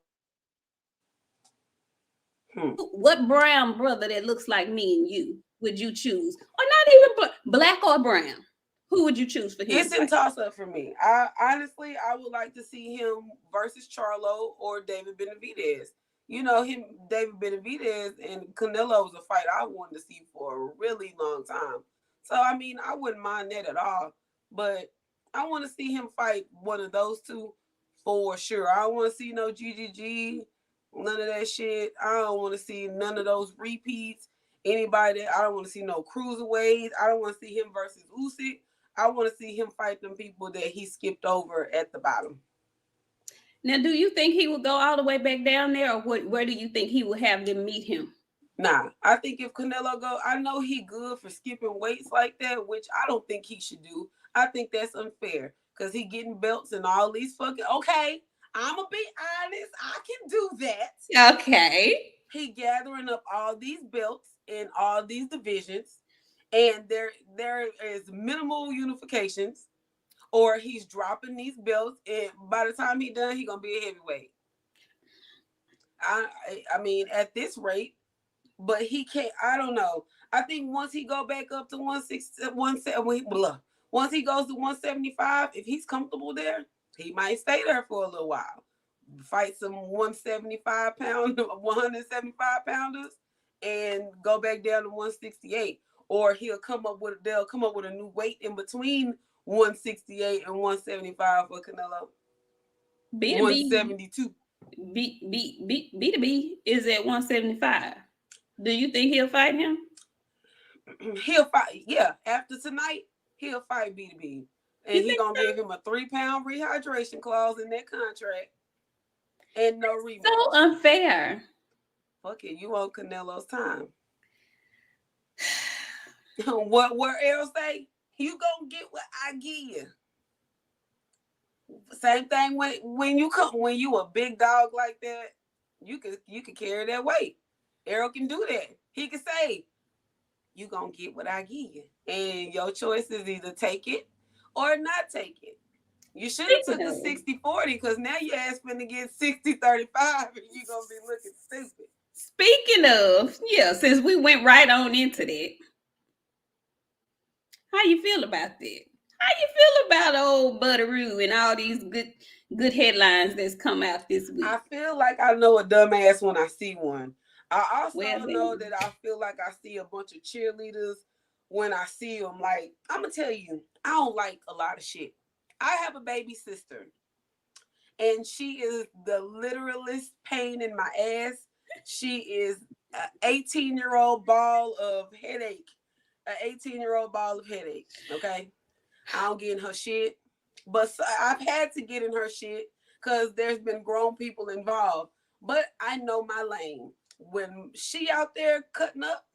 what brown brother that looks like me and you would you choose? Or not even black or brown? Who would you choose for him? It's a toss-up for me. I would like to see him versus Charlo or David Benavidez. You know, David Benavidez and Canelo was a fight I wanted to see for a really long time. So, I mean, I wouldn't mind that at all. But I want to see him fight one of those two for sure. I don't want to see no GGG, none of that shit. I don't want to see none of those repeats. I don't want to see no cruiserweights. I don't want to see him versus Usyk. I want to see him fight them people that he skipped over at the bottom. Now, do you think he will go all the way back down there, or where do you think he will have them meet him? Nah, I think if Canelo go, I know he good for skipping weights like that, which I don't think he should do. I think that's unfair because he getting belts and all these fucking, okay, I'm going to be honest. I can do that. Okay. He gathering up all these belts in all these divisions, and there is minimal unifications, or he's dropping these belts, and by the time he done, he gonna be a heavyweight. I mean, at this rate, but he can't. I don't know. I think once he go back up to 160, 170, once he goes to 175, if he's comfortable there, he might stay there for a little while. Fight some 175 pounders, and go back down to 168. Or they'll come up with a new weight in between 168 and 175 for Canelo. B to B, 172. B to B is at 175. Do you think he'll fight him? He'll fight, yeah. After tonight, he'll fight B to B, and he gonna give him a 3-pound rehydration clause in that contract, and no rematch. So unfair. Fuck it, you on Canelo's time. What else say? You gonna get what I give you. Same thing when you a big dog like that, you can carry that weight. Errol can do that. He can say, you gonna get what I give you. And your choice is either take it or not take it. You should have took the 60-40, because now your ass finna get 60-35 and you gonna be looking stupid. Speaking of, yeah, since we went right on into that, how you feel about that? How you feel about old Butteroo and all these good headlines that's come out this week? I feel like I know a dumbass when I see one. I also know that I feel like I see a bunch of cheerleaders when I see them. Like, I'm going to tell you, I don't like a lot of shit. I have a baby sister, and she is the literalist pain in my ass. She is an 18-year-old ball of headache. An 18-year-old ball of headache, okay? I don't get in her shit. But I've had to get in her shit because there's been grown people involved. But I know my lane. When she out there cutting up,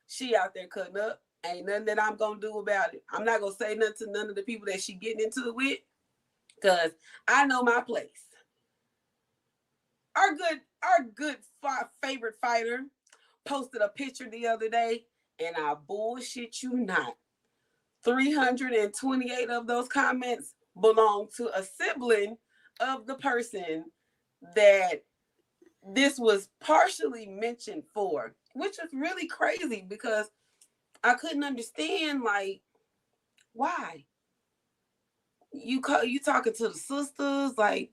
she out there cutting up. Ain't nothing that I'm going to do about it. I'm not going to say nothing to none of the people that she getting into it with, because I know my place. Our good favorite fighter posted a picture the other day, and I bullshit you not. 328 of those comments belong to a sibling of the person that this was partially mentioned for, which is really crazy, because I couldn't understand, like, why? You talking to the sisters, like,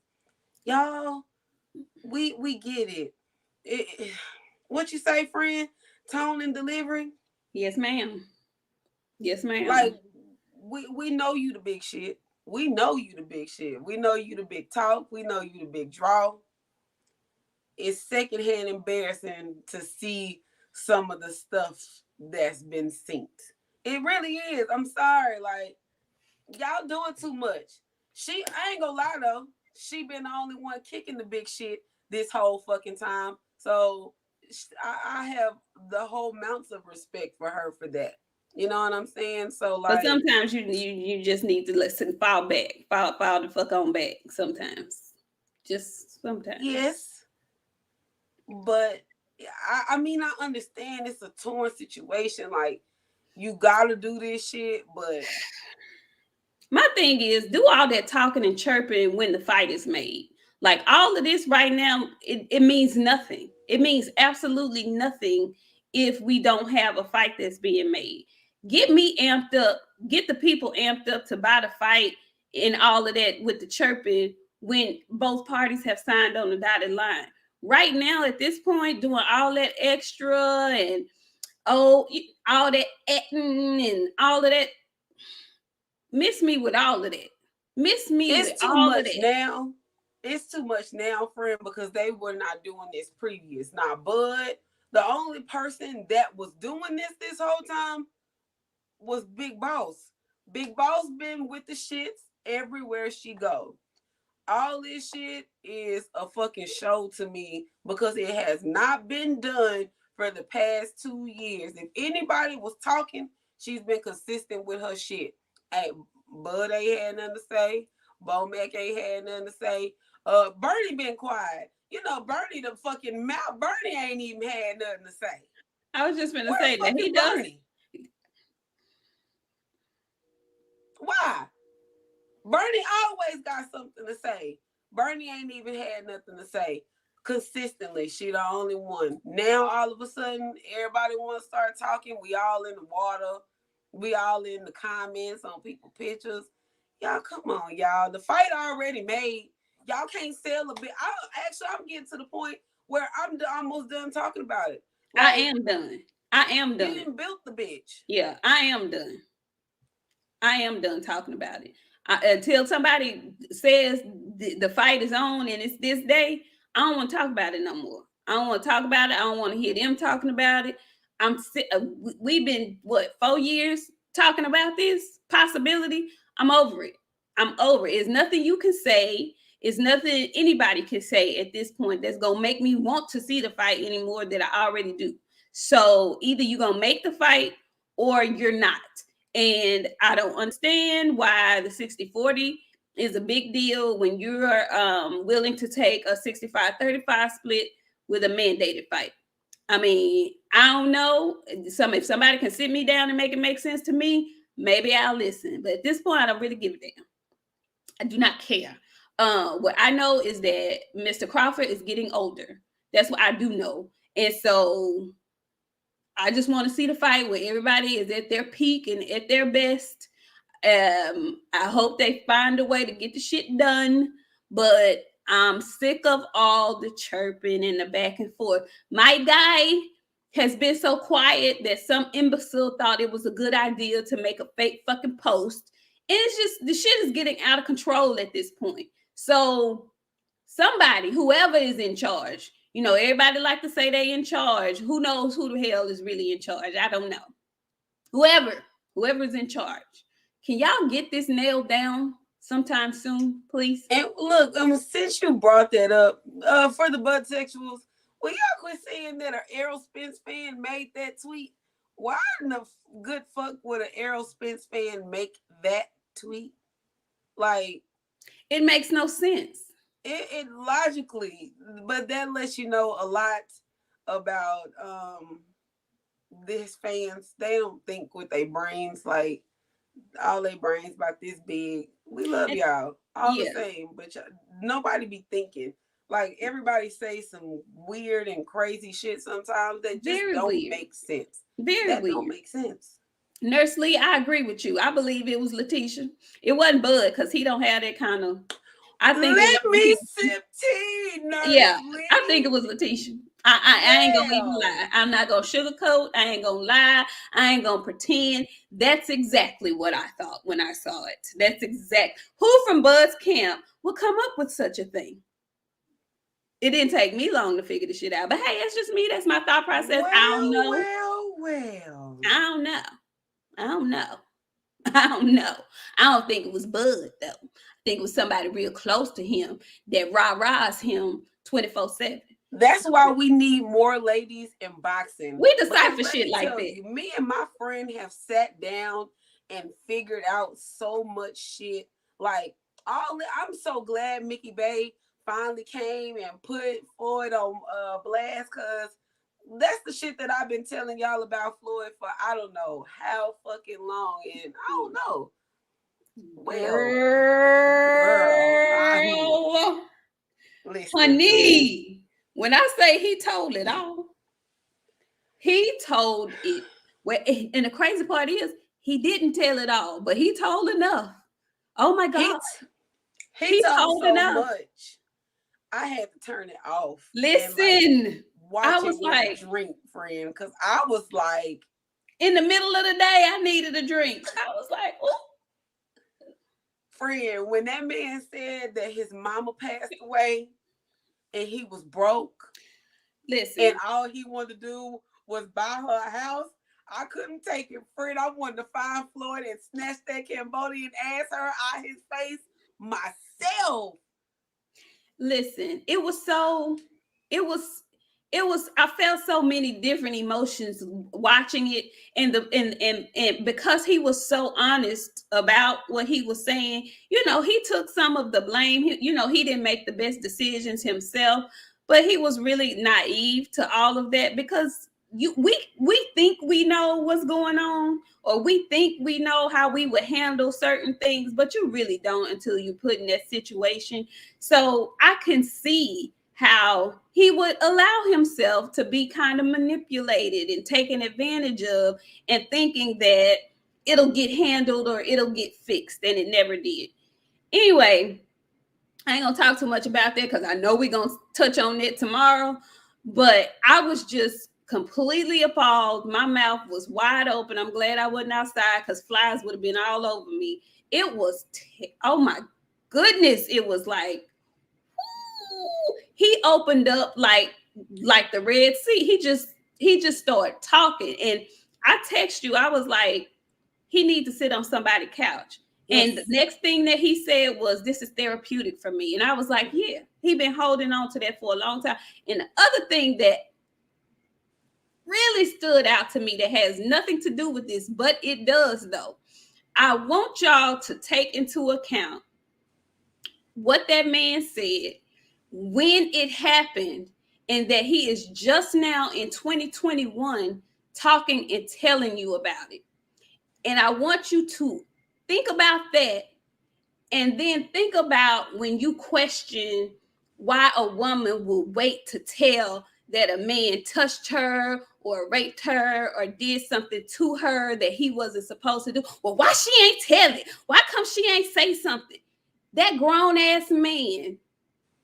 y'all, we get it. What you say, friend? Tone and delivery? Yes, ma'am. Yes, ma'am. Like, we know you the big shit. We know you the big shit. We know you the big talk. We know you the big draw. It's secondhand embarrassing to see some of the stuff that's been synced. It really is. I'm sorry. Like, y'all doing too much. I ain't gonna lie though, she been the only one kicking the big shit this whole fucking time. So I have the whole amounts of respect for her for that. You know what I'm saying? So, like, but sometimes you just need to listen, fall back, fall the fuck on back. Sometimes, just sometimes. Yes, but I mean, I understand it's a torn situation. Like, you gotta do this shit, but my thing is, do all that talking and chirping when the fight is made. Like, all of this right now, it means nothing. It means absolutely nothing if we don't have a fight that's being made. Get me amped up, get the people amped up to buy the fight and all of that with the chirping when both parties have signed on the dotted line. Right now, at this point, doing all that extra and all that acting and all of that, miss me with all of that. Miss me it's with too all much of that. now. It's too much now, friend, because they were not doing this previous. Now, Bud, the only person that was doing this whole time was Big Boss. Big Boss been with the shits everywhere she go. All this shit is a fucking show to me, because it has not been done for the past 2 years. If anybody was talking, she's been consistent with her shit. Hey, Bud ain't had nothing to say. Bo Mac ain't had nothing to say. Bernie been quiet. You know, Bernie the fucking mouth. Bernie ain't even had nothing to say. I was just gonna Where say the that fuck he is does. Bernie? Why? Bernie always got something to say. Bernie ain't even had nothing to say consistently. She the only one. Now all of a sudden, everybody want to start talking. We all in the water. We all in the comments on people's pictures. Y'all, come on, y'all. The fight already made. Y'all can't sell a bit. I'm getting to the point where I'm almost done talking about it. Like, I am done. I am done. You didn't build the bitch. Yeah, I am done. I am done talking about it. Until somebody says the fight is on and it's this day, I don't want to talk about it no more. I don't want to talk about it. I don't want to hear them talking about it. We've been, 4 years talking about this possibility. I'm over it. I'm over it. It's nothing you can say. It's nothing anybody can say at this point that's going to make me want to see the fight anymore that I already do. So either you're going to make the fight or you're not. And I don't understand why the 60-40 is a big deal when you're willing to take a 65-35 split with a mandated fight. I mean, I don't know. If somebody can sit me down and make it make sense to me, maybe I'll listen. But at this point, I don't really give a damn. I do not care. What I know is that Mr. Crawford is getting older. That's what I do know. And so I just want to see the fight where everybody is at their peak and at their best. I hope they find a way to get the shit done, but I'm sick of all the chirping and the back and forth. My guy has been so quiet that some imbecile thought it was a good idea to make a fake fucking post. And it's just, the shit is getting out of control at this point. So somebody, whoever is in charge, everybody like to say they in charge. Who knows who the hell is really in charge? I don't know. Whoever's in charge. Can y'all get this nailed down sometime soon, please? And look, since you brought that up, for the Budsexuals, will y'all quit saying that an Errol Spence fan made that tweet? Why in the good fuck would an Errol Spence fan make that tweet? Like, it makes no sense. It logically, but that lets you know a lot about these fans. They don't think with their brains. Like, all their brains about this big. We love y'all all the same, but nobody be thinking. Like, everybody say some weird and crazy shit sometimes that just don't make sense. That don't make sense. Nurse Lee, I agree with you. I believe it was Letitia. It wasn't Bud because he don't have that kind of. I think Let me sip tea, Nurse Lee. I think it was Letitia. I ain't gonna even lie. I'm not gonna sugarcoat. I ain't gonna lie. I ain't gonna pretend. That's exactly what I thought when I saw it. That's exact. Who from Bud's camp would come up with such a thing? It didn't take me long to figure the shit out. But hey, it's just me. That's my thought process. Well, I don't know. Well. I don't know. I don't think it was Bud though. I think it was somebody real close to him that rah-rahs him 24/7. That's why we need more ladies in boxing. We decipher shit like that. Me and my friend have sat down and figured out so much shit. Like, I'm so glad Mickey Bay finally came and put Floyd on blast, because that's the shit that I've been telling y'all about Floyd for I don't know how fucking long, and I don't know. Well, girl, listen, honey, when I say he told it all, he told it. Well, and the crazy part is he didn't tell it all, but he told enough. Oh my God, he told so enough. Much. I had to turn it off. Listen. I was like, drink, friend, because I was like, in the middle of the day, I needed a drink. I was like, oh, friend, when that man said that his mama passed away and he was broke, listen, and all he wanted to do was buy her a house, I couldn't take it, friend. I wanted to find Floyd and snatch that Cambodian ass her out his face myself. Listen, it was I felt so many different emotions watching it, and because he was so honest about what he was saying, he took some of the blame. He didn't make the best decisions himself, but he was really naive to all of that, because we think we know what's going on, or we think we know how we would handle certain things, but you really don't until you put in that situation. So I can see how he would allow himself to be kind of manipulated and taken advantage of, and thinking that it'll get handled or it'll get fixed, and it never did. Anyway, I ain't gonna talk too much about that because I know we're gonna touch on it tomorrow. But I was just completely appalled. My mouth was wide open. I'm glad I wasn't outside because flies would have been all over me. It was, oh my goodness, it was like, ooh, he opened up like the Red Sea. He just started talking, and I text you. I was like, he need to sit on somebody's couch. Yes. And the next thing that he said was, "This is therapeutic for me." And I was like, yeah, he been holding on to that for a long time. And the other thing that really stood out to me that has nothing to do with this, but it does though. I want y'all to take into account what that man said, when it happened, and that he is just now in 2021 talking and telling you about it. And I want you to think about that, and then think about when you question why a woman will wait to tell that a man touched her or raped her or did something to her that he wasn't supposed to do. Well, why she ain't tell it? Why come she ain't say something? That grown ass man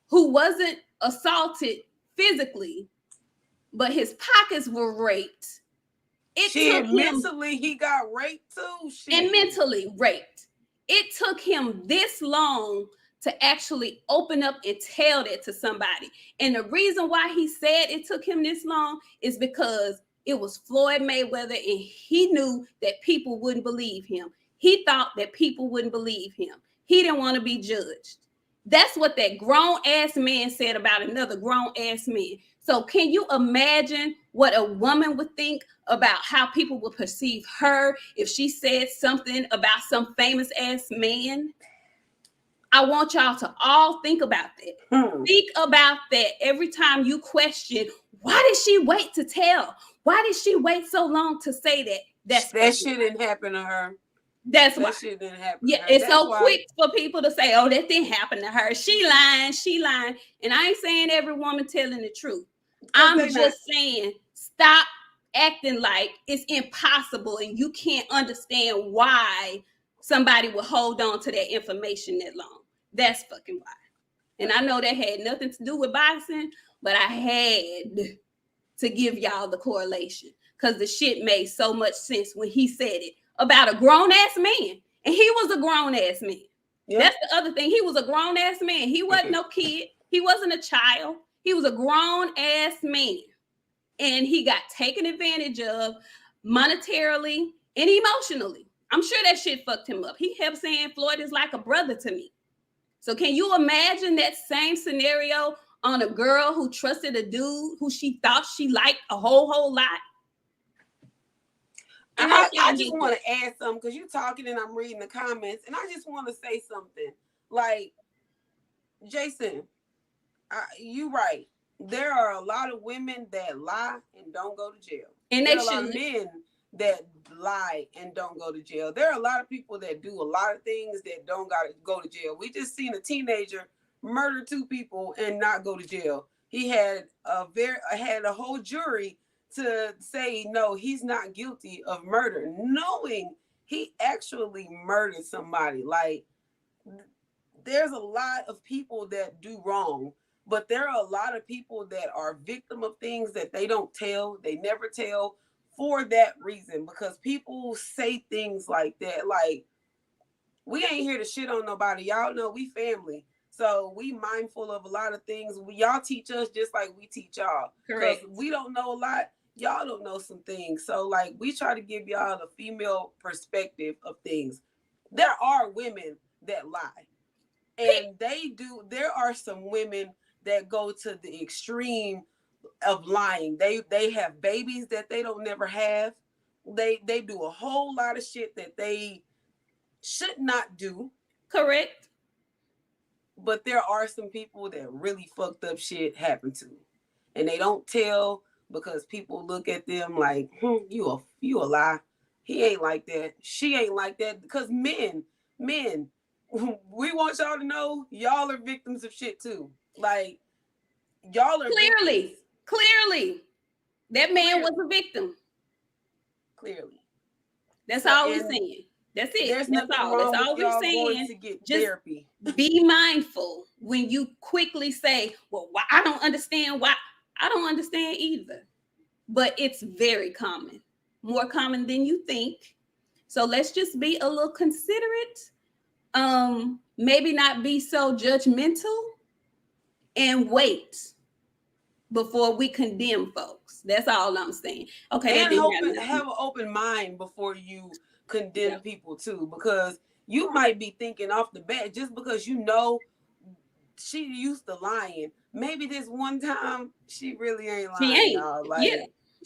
who wasn't assaulted physically, but his pockets were raped. Mentally, he got raped too. And mentally raped. It took him this long to actually open up and tell that to somebody. And the reason why he said it took him this long is because it was Floyd Mayweather, and he knew that people wouldn't believe him. He thought that people wouldn't believe him. He didn't want to be judged. That's what that grown ass man said about another grown ass man. So can you imagine what a woman would think about how people would perceive her if she said something about some famous ass man? I want y'all to all think about that. Think about that every time you question, why did she wait to tell? Why did she wait so long to say that? That shit didn't happen to her. That's that why. Shit didn't happen. Yeah, it's so quick for people to say, "Oh, that didn't happen to her. She lying. She lying." And I ain't saying every woman telling the truth. I'm just saying, stop acting like it's impossible and you can't understand why somebody would hold on to that information that long. That's fucking why. And I know that had nothing to do with boxing, but I had to give y'all the correlation because the shit made so much sense when he said it about a grown ass man. And he was a grown ass man. Yep. That's the other thing. He was a grown ass man. He wasn't no kid. He wasn't a child. He was a grown ass man. And he got taken advantage of monetarily and emotionally. I'm sure that shit fucked him up. He kept saying Floyd is like a brother to me. So can you imagine that same scenario on a girl who trusted a dude who she thought she liked a whole lot? And I just want to add something because you're talking and I'm reading the comments, and I just want to say something. Like, Jason, you right. There are a lot of women that lie and don't go to jail. And there are a lot of men that lie and don't go to jail. There are a lot of people that do a lot of things that don't gotta go to jail. We just seen a teenager murder 2 people and not go to jail. He had a whole jury to say no, he's not guilty of murder, knowing he actually murdered somebody. Like, there's a lot of people that do wrong, but there are a lot of people that are victim of things that they don't tell. They never tell for that reason, because people say things like that. Like, we ain't here to shit on nobody. Y'all know we family. So we mindful of a lot of things. Y'all teach us just like we teach y'all. Correct. Because we don't know a lot. Y'all don't know some things. So, like, we try to give y'all the female perspective of things. There are women that lie. And there are some women that go to the extreme of lying. They have babies that they don't never have. They do a whole lot of shit that they should not do. Correct. But there are some people that really fucked up shit happen to, and they don't tell because people look at them like, you a lie. He ain't like that. She ain't like that. Because men, we want y'all to know y'all are victims of shit too. Like, y'all are clearly that man was a victim. Clearly. That's all we're saying. That's it. There's That's nothing all. wrong That's all with we're y'all saying. going to get Just therapy. be mindful when you quickly say, well, why? I don't understand why. I don't understand either. But it's very common. More common than you think. So let's just be a little considerate. Maybe not be so judgmental, and wait before we condemn folks. That's all I'm saying. Okay. And have an open mind before you condemn people too, because you might be thinking off the bat, just because you know she used to lying. Maybe this one time she really ain't lying. She ain't. Y'all. Like,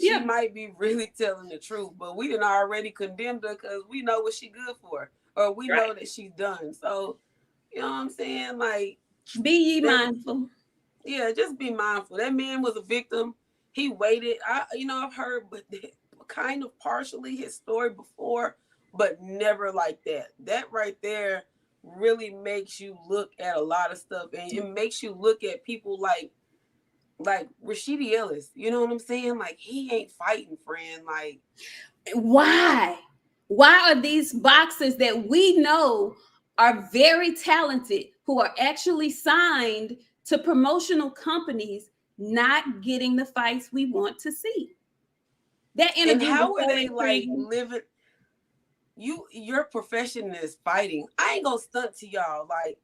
she might be really telling the truth, but we done already condemned her because we know what she good for, or we know that she's done. So, you know what I'm saying? Like, be ye mindful. Yeah, just be mindful. That man was a victim. He waited. I've heard, but kind of partially his story before, but never like that. That right there really makes you look at a lot of stuff, and it makes you look at people like Rashidi Ellis. You know what I'm saying? Like, he ain't fighting, friend. Like, why are these boxers that we know are very talented, who are actually signed to promotional companies, not getting the fights we want to see? That interview. And how are they like living? Your profession is fighting. I ain't gonna stunt to y'all. Like,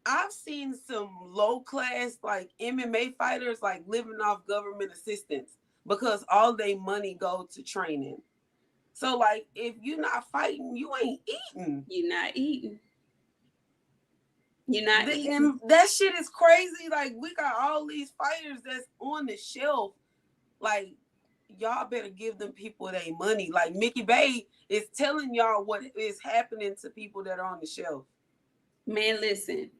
I've seen some low class like MMA fighters like living off government assistance because all their money go to training. So, like, if you're not fighting, you ain't eating. You're not eating. You're not eating. And that shit is crazy. Like, we got all these fighters that's on the shelf. Like, y'all better give them people their money. Like, Mickey Bay is telling y'all what is happening to people that are on the shelf. Man, listen.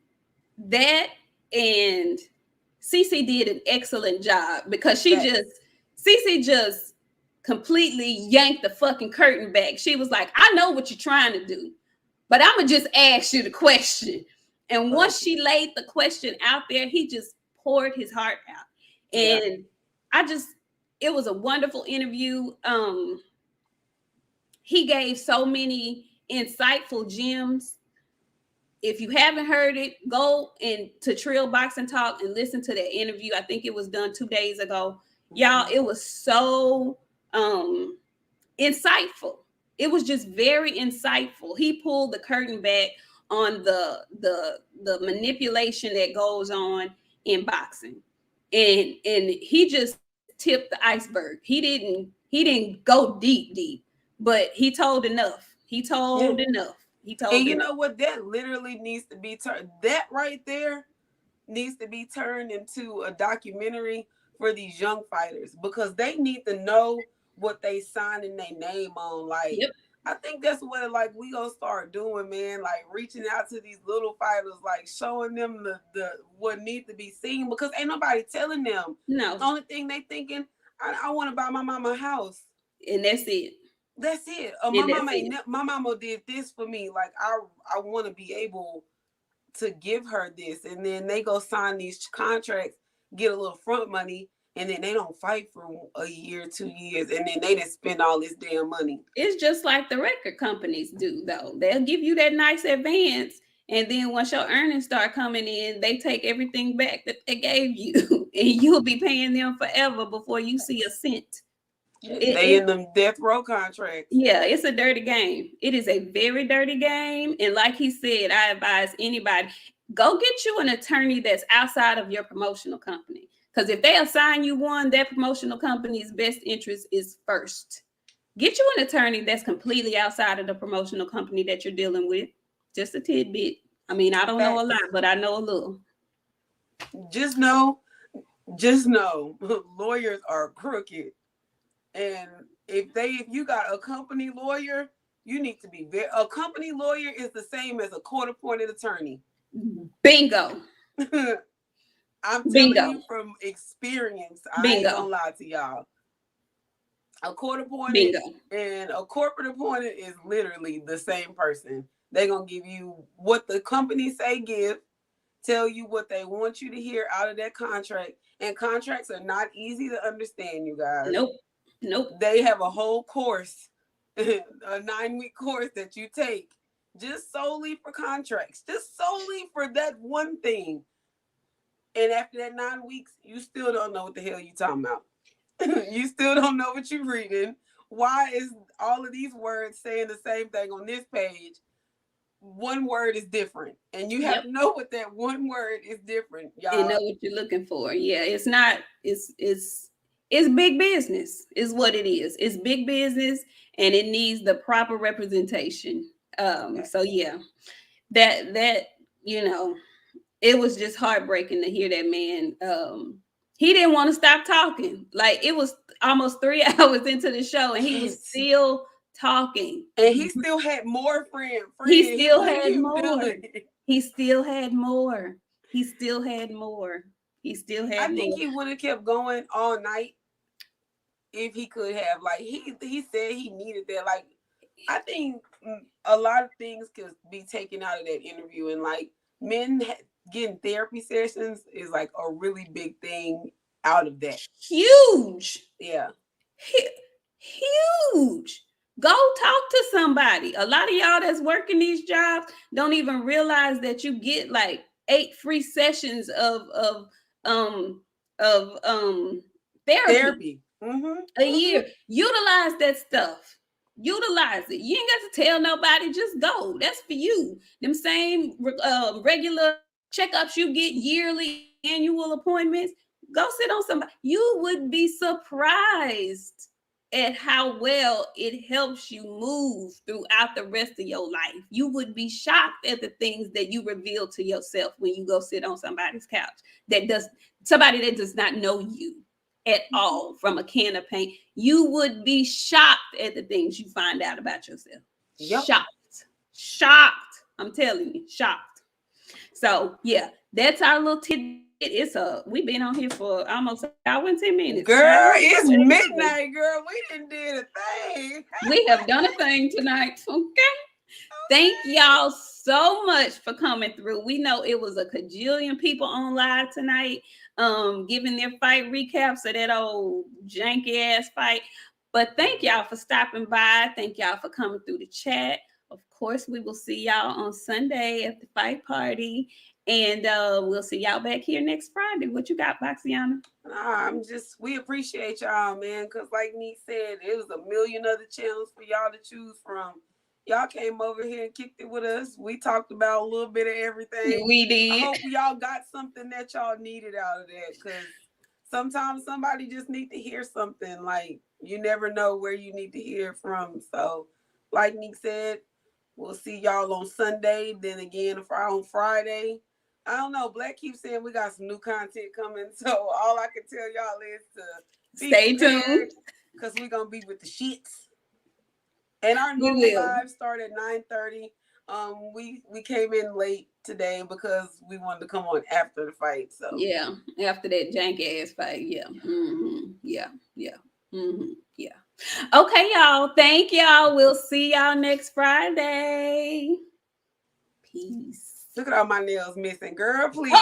That and Cece did an excellent job, because Cece just completely yanked the fucking curtain back. She was like, I know what you're trying to do, but I'm gonna just ask you the question. And once she laid the question out there, he just poured his heart out. And it was a wonderful interview. He gave so many insightful gems. If you haven't heard it, go to Trill Boxing Talk and listen to that interview. I think it was done 2 days ago. Y'all, it was so insightful. It was just very insightful. He pulled the curtain back on the manipulation that goes on in boxing. And he just tipped the iceberg. He didn't go deep, but he told enough. Enough. And you know what? That literally needs to be turned. That right there needs to be turned into a documentary for these young fighters, because they need to know what they signing their name on. Like, I think that's what we gonna start doing, man. Like, reaching out to these little fighters, like showing them the what needs to be seen, because ain't nobody telling them. No. The only thing they thinking, I want to buy my mama a house, and that's it. That's it. My mama did this for me. Like, I want to be able to give her this, and then they go sign these contracts, get a little front money, and then they don't fight for a year, 2 years, and then they didn't spend all this damn money. It's just like the record companies do, though. They'll give you that nice advance, and then once your earnings start coming in, they take everything back that they gave you, and you'll be paying them forever before you see a cent. They in them death row contracts. Yeah, it's a dirty game. It is a very dirty game. And like he said, I advise anybody, go get you an attorney that's outside of your promotional company. Because if they assign you one, that promotional company's best interest is first. Get you an attorney that's completely outside of the promotional company that you're dealing with. Just a tidbit. I mean, I don't know a lot, but I know a little. Just know, just know lawyers are crooked. And if you got a company lawyer, you need to be a company lawyer is the same as a court-appointed attorney. Bingo. I'm telling Bingo. you from experience. I ain't Bingo. gonna lie to y'all. A court-appointed Bingo. and a corporate appointed is literally the same person. They're gonna give you what the company say give, tell you what they want you to hear out of that contract. And contracts are not easy to understand, you guys. Nope. They have a whole course, a 9-week course that you take just solely for contracts, just solely for that one thing. And after that 9 weeks, you still don't know what the hell you talking about. You still don't know what you're reading. Why is all of these words saying the same thing on this page? One word is different, and you have to know what that one word is different, y'all. And know what you're looking for. Yeah, it's not. It's big business. Is what it is. It's big business, and it needs the proper representation. So yeah, that it was just heartbreaking to hear that man. He didn't want to stop talking. Like, it was almost 3 hours into the show, and he was still talking. And he still had more friends. He still had more. He still had more. I think he would have kept going all night if he could have. Like, he said he needed that. Like, I think a lot of things could be taken out of that interview, and like men getting therapy sessions is like a really big thing out of that. Huge. Yeah. Huge. Go talk to somebody. A lot of y'all that's working these jobs don't even realize that you get like 8 free sessions of therapy. A year. Utilize that stuff. Utilize it. You ain't got to tell nobody. Just go. That's for you. Them same regular checkups you get yearly, annual appointments. Go sit on somebody. You would be surprised at how well it helps you move throughout the rest of your life. You would be shocked at the things that you reveal to yourself when you go sit on somebody's couch. Somebody that does not know you at all from a can of paint. You would be shocked at the things you find out about yourself. Yep. Shocked. I'm telling you, shocked. So yeah, that's our little tidbit. We've been on here for almost an hour and 10 minutes. Girl, it's midnight, girl. We didn't do a thing. We have done a thing tonight. Okay. Thank y'all so much for coming through. We know it was a cajillion people on live tonight, giving their fight recaps of that old janky ass fight. But thank y'all for stopping by. Thank y'all for coming through the chat. Of course, we will see y'all on Sunday at the fight party. And we'll see y'all back here next Friday. What you got, BOXIANA? We appreciate y'all, man. Because like Nik said, it was a million other channels for y'all to choose from. Y'all came over here and kicked it with us. We talked about a little bit of everything. We did. I hope y'all got something that y'all needed out of that. Because sometimes somebody just need to hear something. Like, you never know where you need to hear from. So, like Nik said, we'll see y'all on Sunday. Then again on Friday. I don't know. Black keeps saying we got some new content coming. So all I can tell y'all is to stay tuned. Because we're going to be with the shits. And our new live start at 9:30. We came in late today because we wanted to come on after the fight. So yeah, after that jank ass fight. Yeah. Mm-hmm. Yeah. Mm-hmm. Yeah. Okay, y'all. Thank y'all. We'll see y'all next Friday. Peace. Look at all my nails missing, girl. Please.